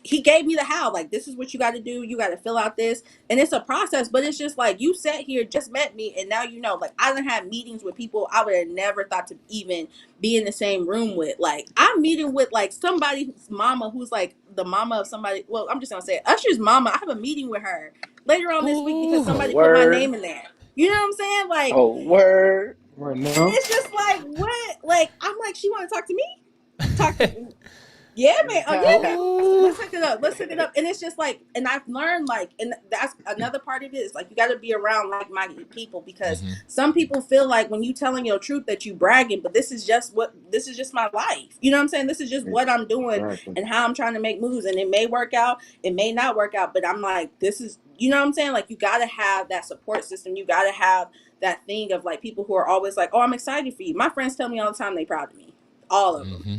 he gave me the how, like, this is what you got to do, you got to fill out this, and it's a process. But it's just like, you sat here, just met me, and now, you know, like, I done had meetings with people I would have never thought to even be in the same room with. Like, I'm meeting with like somebody's mama who's like the mama of somebody, well, I'm just gonna say it, Usher's mama. I have a meeting with her later on this week because Ooh. Oh, somebody put my word. name in there. You know what I'm saying? Like, Oh, word. Right and now. it's just like, what? Like, I'm like, she want to talk to me? Talk to, yeah, man. Oh, yeah, man. Ooh. Let's hook it up. Let's hook it up. And it's just like, and I've learned, like, and that's another part of it, is like, you got to be around like-minded people, because Hmm. some people feel like when you telling your truth that you bragging, but this is just my life. You know what I'm saying? This is just what I'm doing Exactly. and how I'm trying to make moves. And it may work out, it may not work out, but I'm like, this is, you know what I'm saying? Like, you got to have that support system. You got to have that thing of like people who are always like, oh, I'm excited for you. My friends tell me all the time they proud of me. All of them. Hmm.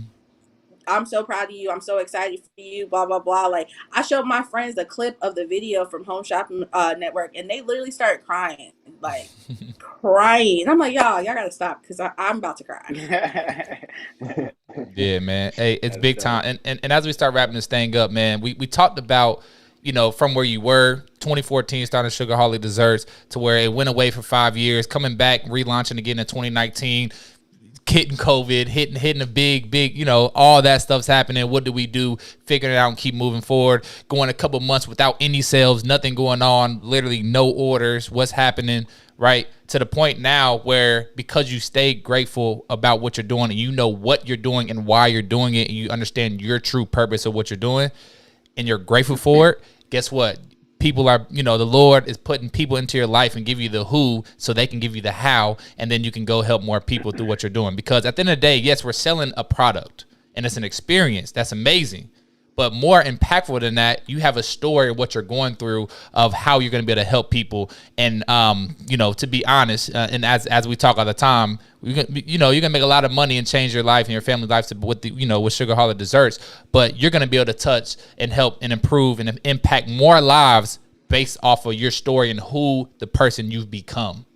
I'm so proud of you. I'm so excited for you. Blah blah blah. Like, I showed my friends the clip of the video from Home Shopping Network, and they literally started crying, like crying. And I'm like, y'all gotta stop, because I'm about to cry. Yeah, man. Hey, it's That's big dope. time. And as we start wrapping this thing up, man, we talked about, you know, from where you were, 2014, starting Sugarholic Desserts, to where it went away for 5 years, coming back, relaunching again in 2019, hitting COVID, hitting a big, you know, all that stuff's happening. What do we do? Figuring it out and keep moving forward. Going a couple months without any sales, nothing going on, literally no orders. What's happening, right? To the point now where, because you stay grateful about what you're doing, and you know what you're doing and why you're doing it, and you understand your true purpose of what you're doing, and you're grateful for it, guess what? People are, you know, the Lord is putting people into your life and give you the who so they can give you the how, and then you can go help more people through what you're doing. Because at the end of the day, yes, we're selling a product and it's an experience. That's amazing. But more impactful than that, you have a story of what you're going through, of how you're going to be able to help people. And, you know, to be honest, and as we talk all the time, you know, you're going to make a lot of money and change your life and your family life with the, you know, with Sugarholic Desserts, but you're going to be able to touch and help and improve and impact more lives based off of your story and who the person you've become.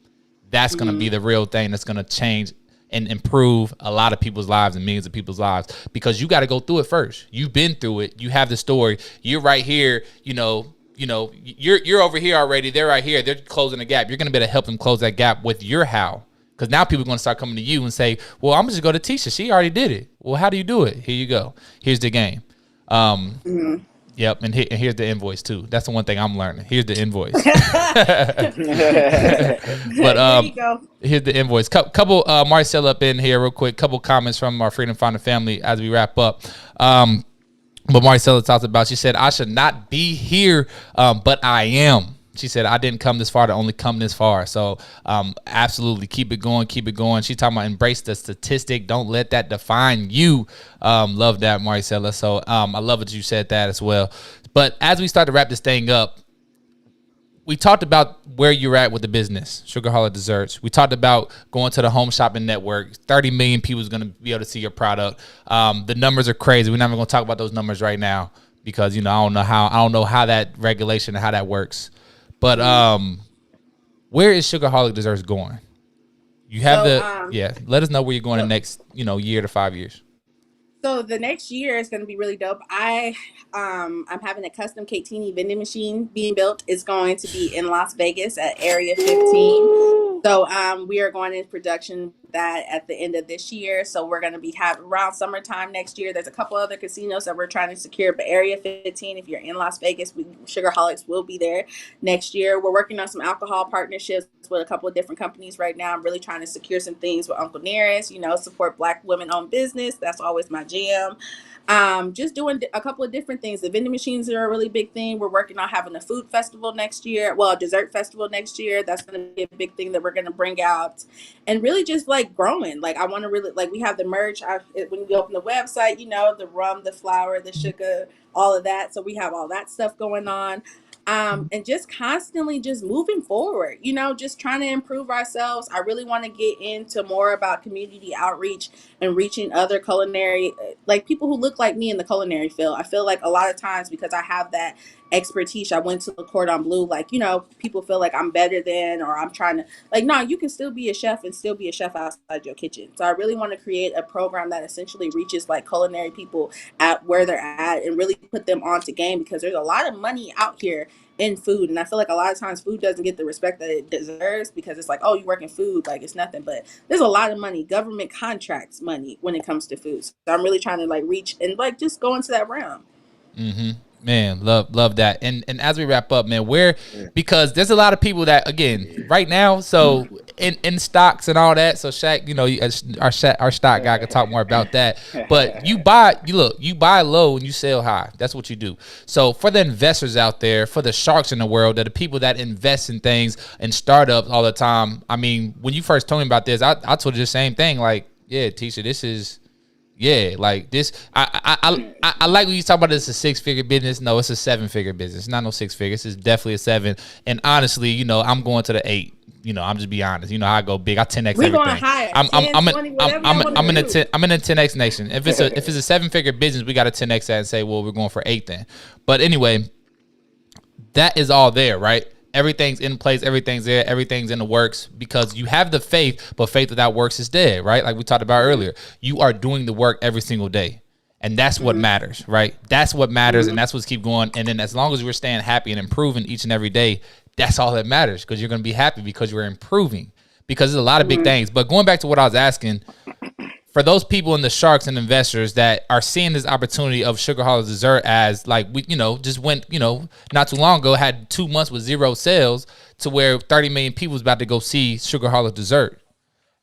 That's going to be the real thing that's going to change and improve a lot of people's lives and millions of people's lives, because you got to go through it first. You've been through it. You have the story. You're right here. You know, you're over here already. They're right here. They're closing the gap. You're going to be able to help them close that gap with your how. Because now people are going to start coming to you and say, well, I'm just going to go to Teasha. She already did it. Well, how do you do it? Here you go. Here's the game. Yep, and here's the invoice too. That's the one thing I'm learning. Here's the invoice. But There you go. here's the invoice. Couple Marcel up in here real quick. Couple comments from our Freedom Finder family as we wrap up. But Marcella talks about, she said, I should not be here, but I am. She said, I didn't come this far to only come this far. So absolutely keep it going, keep it going. She's talking about embrace the statistic. Don't let that define you. Love that, Marcella. So I love that you said that as well. But as we start to wrap this thing up, we talked about where you're at with the business, Sugarholic Desserts. We talked about going to the Home Shopping Network. 30 million people is going to be able to see your product. The numbers are crazy. We're not even going to talk about those numbers right now because, you know, I don't know how that regulation and how that works. But where is Sugarholic Desserts going? You have let us know where you're going the next, you know, year to 5 years. So the next year is going to be really dope. I'm having a custom Catini vending machine being built. It's going to be in Las Vegas at Area 15. So we are going into production that at the end of this year. So we're going to be around summertime next year. There's a couple other casinos that we're trying to secure, but Area 15, if you're in Las Vegas, Sugarholics will be there next year. We're working on some alcohol partnerships with a couple of different companies right now. I'm really trying to secure some things with Uncle Nearest, you know, support Black women-owned business. That's always my jam. Just doing a couple of different things. The vending machines are a really big thing. We're working on having a food festival next year. Well, a dessert festival next year. That's going to be a big thing that we're going to bring out, and really just like growing. Like I want to really, like, we have the merch. When you open the website, you know, the rum, the flour, the sugar, all of that. So we have all that stuff going on. And just constantly just moving forward, you know, just trying to improve ourselves. I really want to get into more about community outreach and reaching other culinary, like people who look like me in the culinary field. I feel like a lot of times, because I have that expertise. I went to the cordon bleu, like, you know, people feel like I'm better than, or I'm trying to, like, no, you can still be a chef and still be a chef outside your kitchen. So I really want to create a program that essentially reaches like culinary people at where they're at and really put them onto game, because there's a lot of money out here in food, and I feel like a lot of times food doesn't get the respect that it deserves, because it's like, oh, you work in food, like it's nothing. But there's a lot of money, government contracts money, when it comes to food. So I'm really trying to like reach and like just go into that realm. Mm-hmm. Man, love that. And as we wrap up, man, because there's a lot of people that, again, right now, so in stocks and all that. So Shaq, you know, our stock guy could talk more about that. But you buy low and you sell high. That's what you do. So for the investors out there, for the sharks in the world, that the people that invest in things and startups all the time. I mean, when you first told me about this, I told you the same thing. Like, yeah, Teasha, this is. Yeah, like this. I like when you talk about it's a 6-figure business. No, it's a 7-figure business. It's not no 6 figures. It's definitely a 7. And honestly, you know, I'm going to the 8. You know, I'm just be honest. You know, I go big. I 10x everything. We're going higher. I'm in a 10x nation. If it's a 7-figure business, we got to 10x that and say, well, we're going for 8 then. But anyway, that is all there, right? Everything's in place. Everything's there. Everything's in the works, because you have the faith, but faith without works is dead, right? Like we talked about earlier. You are doing the work every single day. And that's what matters, right? That's what matters, and that's what's keep going. And then as long as we're staying happy and improving each and every day, that's all that matters, because you're going to be happy because you're improving, because there's a lot of big things. But going back to what I was asking, for those people in the sharks and investors that are seeing this opportunity of Sugarholic Dessert as like, we, you know, just went, you know, not too long ago, had 2 months with 0 sales to where 30 million people is about to go see Sugarholic Dessert.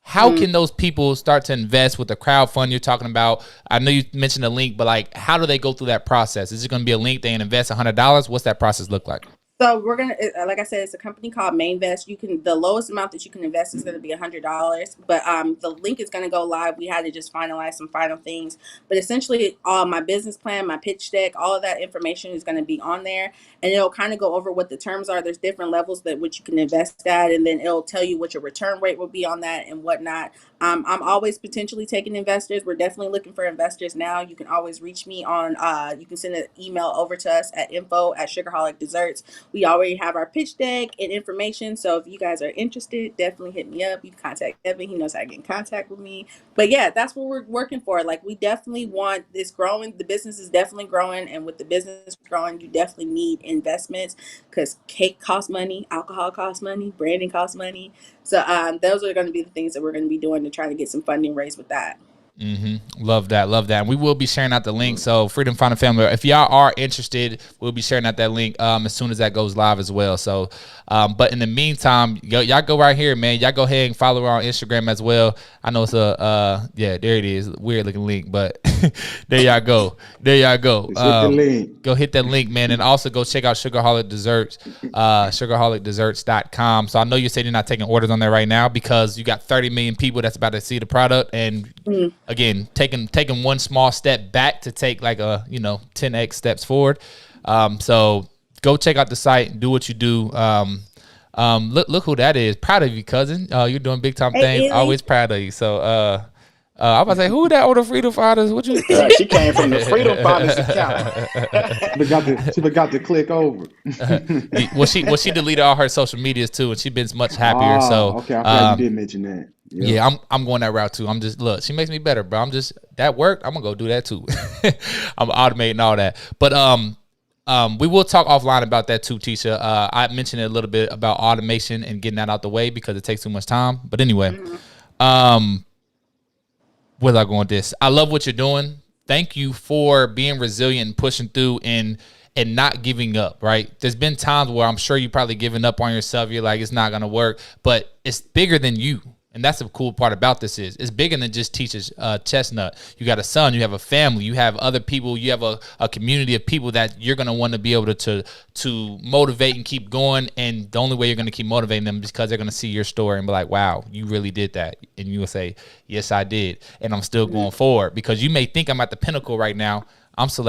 How can those people start to invest with the crowdfund you're talking about? I know you mentioned a link, but like, how do they go through that process? Is it going to be a link they can invest $100? What's that process look like? So we're gonna, like I said, it's a company called Mainvest. The lowest amount that you can invest is gonna be $100, but the link is gonna go live. We had to just finalize some final things, but essentially, all my business plan, my pitch deck, all of that information is gonna be on there, and it'll kind of go over what the terms are. There's different levels that which you can invest at, and then it'll tell you what your return rate will be on that and whatnot. I'm always potentially taking investors. We're definitely looking for investors now. You can always reach me on. You can send an email over to us at info@Sugarholic Desserts. We already have our pitch deck and information. So if you guys are interested, definitely hit me up. You can contact Evan. He knows how to get in contact with me. But yeah, that's what we're working for. Like, we definitely want this growing. The business is definitely growing. And with the business growing, you definitely need investments, because cake costs money, alcohol costs money, branding costs money. So those are going to be the things that we're going to be doing to try to get some funding raised with that. Love that. And we will be sharing out the link. So Freedom Founding Family, if y'all are interested, we'll be sharing out that link as soon as that goes live as well. So but in the meantime, y'all go right here, man. Y'all go ahead and follow her on Instagram as well. I know it's a yeah, there it is, weird looking link, but there y'all go. Hit the link. Go hit that link, man. And also go check out Sugarholic Desserts, sugarholicdesserts.com. So I know you said you're not taking orders on there right now because you got 30 million people that's about to see the product, and again, taking one small step back to take like a 10x steps forward. So go check out the site, do what you do. Look who that is. Proud of you, cousin. You're doing big time things. Always proud of you. So I was about to say, who that on the Freedom Fighters? What you? She came from the Freedom Fighters account. She forgot to click over. Well, she deleted all her social medias too, and she's been much happier. So okay, I'm glad you did mention that. Yep. Yeah, I'm going that route too. I'm just she makes me better, bro. That work. I'm gonna go do that too. I'm automating all that, but we will talk offline about that too, Teasha. I mentioned it a little bit about automation and getting that out the way because it takes too much time. But anyway, where I go with this? I love what you're doing. Thank you for being resilient and pushing through and not giving up, right? There's been times where I'm sure you probably given up on yourself. You're like, it's not gonna work, but it's bigger than you. And that's the cool part about this is it's bigger than just Teasha's Chestnut. You got a son, you have a family, you have other people, you have a community of people that you're going to want to be able to motivate and keep going. And the only way you're going to keep motivating them is because they're going to see your story and be like, wow, you really did that. And you will say, yes, I did. And I'm still going forward, because you may think I'm at the pinnacle right now. I'm still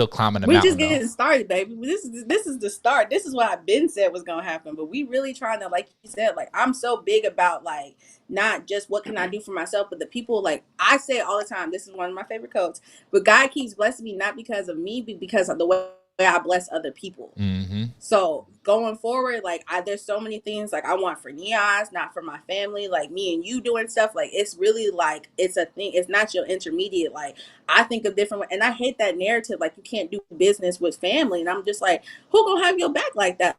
climbing the mountain. We just getting started, baby. This is the start. This is what I've been said was gonna happen. But we really trying to, like you said, like, I'm so big about like not just what can I do for myself, but the people. Like I say all the time, this is one of my favorite quotes. But God keeps blessing me not because of me, but because of the way I bless other people. Mm-hmm. So going forward, like there's so many things like I want for Neons, not for my family. Like me and you doing stuff, like it's really like it's a thing. It's not your intermediate. Like I think of different, and I hate that narrative. Like you can't do business with family, and I'm just like, who gonna have your back like that?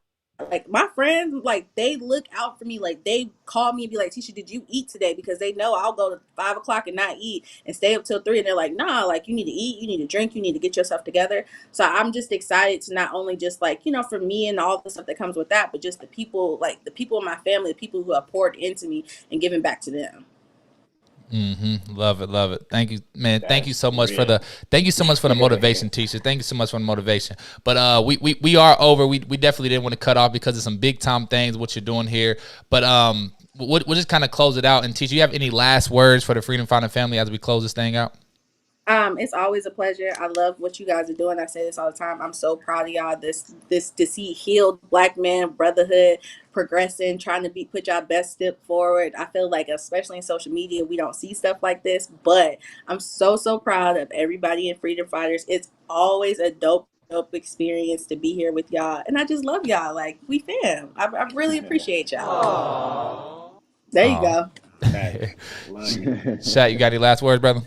Like my friends, like they look out for me. Like they call me and be like, Teasha, did you eat today? Because they know I'll go to 5 o'clock and not eat and stay up till 3. And they're like, nah, like you need to eat, you need to drink, you need to get yourself together. So I'm just excited to not only just like, for me and all the stuff that comes with that, but just the people, like the people in my family, the people who have poured into me and giving back to them. Mm-hmm. Love it. Thank you, man. Thank you so much real. for the motivation, Teasha. Thank you so much for the motivation. But we are over. We definitely didn't want to cut off because of some big time things what you're doing here. But we'll just kind of close it out. And Teasha, you have any last words for the Freedom Finder family as we close this thing out? It's always a pleasure. I love what you guys are doing. I say this all the time. I'm so proud of y'all. This to see healed Black man brotherhood progressing, trying to put y'all best step forward. I feel like, especially in social media, we don't see stuff like this. But I'm so proud of everybody in Freedom Fighters. It's always a dope experience to be here with y'all, and I just love y'all. Like we fam. I really appreciate y'all. Aww. There you go. Hey, Shat, you got any last words, brother?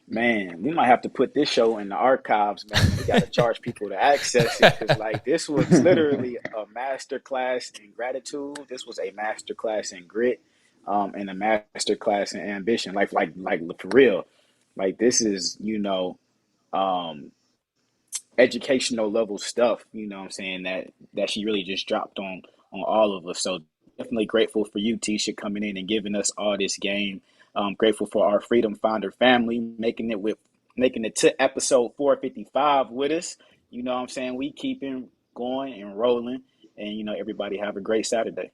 Man, we might have to put this show in the archives, man. We got to charge people to access it because, like, this was literally a master class in gratitude. This was a master class in grit, and a master class in ambition. Like for real. Like, this is, educational level stuff. You know what I'm saying, that she really just dropped on all of us. So definitely grateful for you, Teasha, coming in and giving us all this game. Grateful for our Freedom Finder family making it to episode 455 with us. You know what I'm saying? We keeping going and rolling, and everybody have a great Saturday.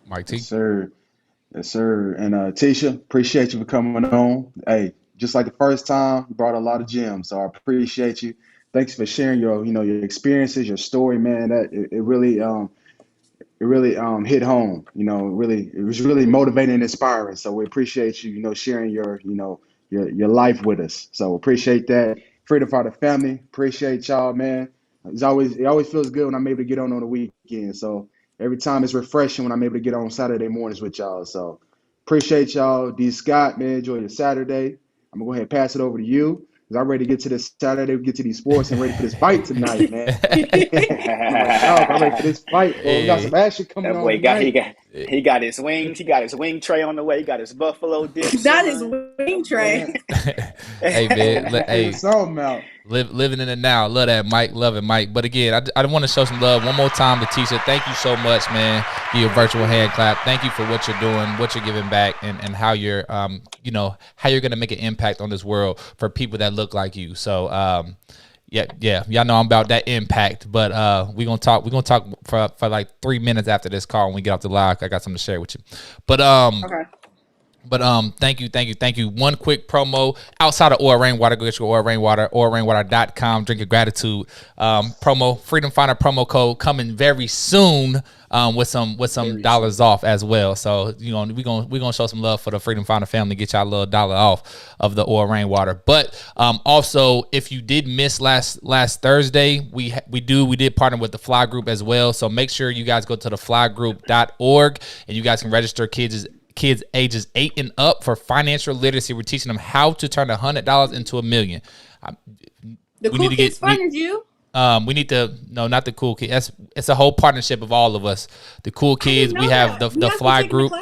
Mike T. Yes, sir. Yes, sir. And Teasha, appreciate you for coming on. Hey, just like the first time, you brought a lot of gems. So I appreciate you. Thanks for sharing your experiences, your story, man. That it really hit home. It was really motivating and inspiring. So we appreciate you, sharing your life with us. So appreciate that. Freedom Fighter family, appreciate y'all, man. It always feels good when I'm able to get on the weekend. So every time it's refreshing when I'm able to get on Saturday mornings with y'all. So appreciate y'all. D. Scott, man, enjoy your Saturday. I'm gonna go ahead and pass it over to you. Because I'm ready to get to this Saturday, we get to these sports and ready for this fight tonight, man. I'm ready for this fight. Bro. We got some action coming on tonight. He got his wings. He got his wing tray on the way. He got his buffalo dips. That is wing tray. Hey, man. Hey, something out. Living in it now. Love that, Mike. Love it, Mike. But again, I want to show some love one more time to Teasha. Thank you so much, man. Give you a virtual hand clap. Thank you for what you're doing, what you're giving back, and how you're, how you're going to make an impact on this world for people that look like you. So, yeah, y'all know I'm about that impact. But we're gonna talk for like 3 minutes after this call when we get off the live. I got something to share with you. But okay. But thank you. One quick promo outside of Oil Rainwater. Go get your Oil Rainwater, oilrainwater.com. Drink your gratitude. Promo Freedom Finder promo code coming very soon. With some dollars off as well. So we're gonna show some love for the Freedom Finder family. Get y'all a little dollar off of the Oil Rainwater. But also, if you did miss last Thursday, we did partner with the Fly Group as well. So make sure you guys go to theflygroup.org and you guys can register kids ages 8 and up for financial literacy. We're teaching them how to turn $100 into $1 million. The Cool Kids funded you. We need to not the Cool Kids. It's a whole partnership of all of us. The Cool Kids. We have the Fly Group.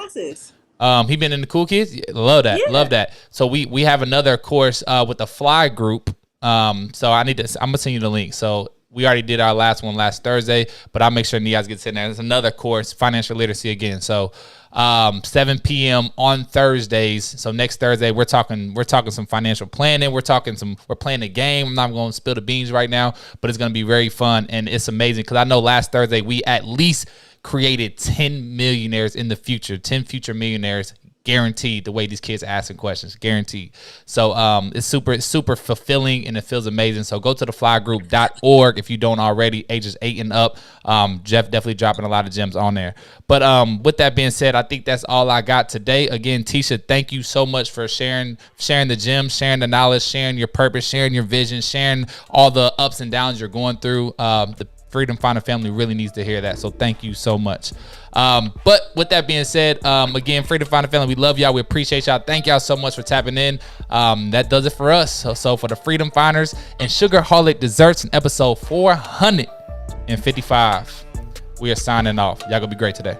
He been in the Cool Kids. Love that. Yeah. Love that. So we have another course with the Fly Group. So I'm gonna send you the link. So we already did our last one last Thursday, but I'll make sure you guys get in there. There's another course, financial literacy again. So 7 p.m. on Thursdays. So next Thursday, we're talking some financial planning. We're playing a game. I'm not going to spill the beans right now, but it's going to be very fun. And it's amazing because I know last Thursday, we at least created 10 millionaires in the future, 10 future millionaires guaranteed, the way these kids are asking questions, guaranteed. So it's super fulfilling, and it feels amazing. So go to theflygroup.org if you don't already, ages 8 and up. Jeff definitely dropping a lot of gems on there. But with that being said, I think that's all I got today. Again, Teasha, thank you so much for sharing the gems, sharing the knowledge, sharing your purpose, sharing your vision, sharing all the ups and downs you're going through. The Freedom Finder family really needs to hear that. So thank you so much. But with that being said, again, Freedom Finder family, we love y'all. We appreciate y'all. Thank y'all so much for tapping in. That does it for us. So for the Freedom Finders and Sugarholic Desserts in episode 455, we are signing off. Y'all gonna be great today.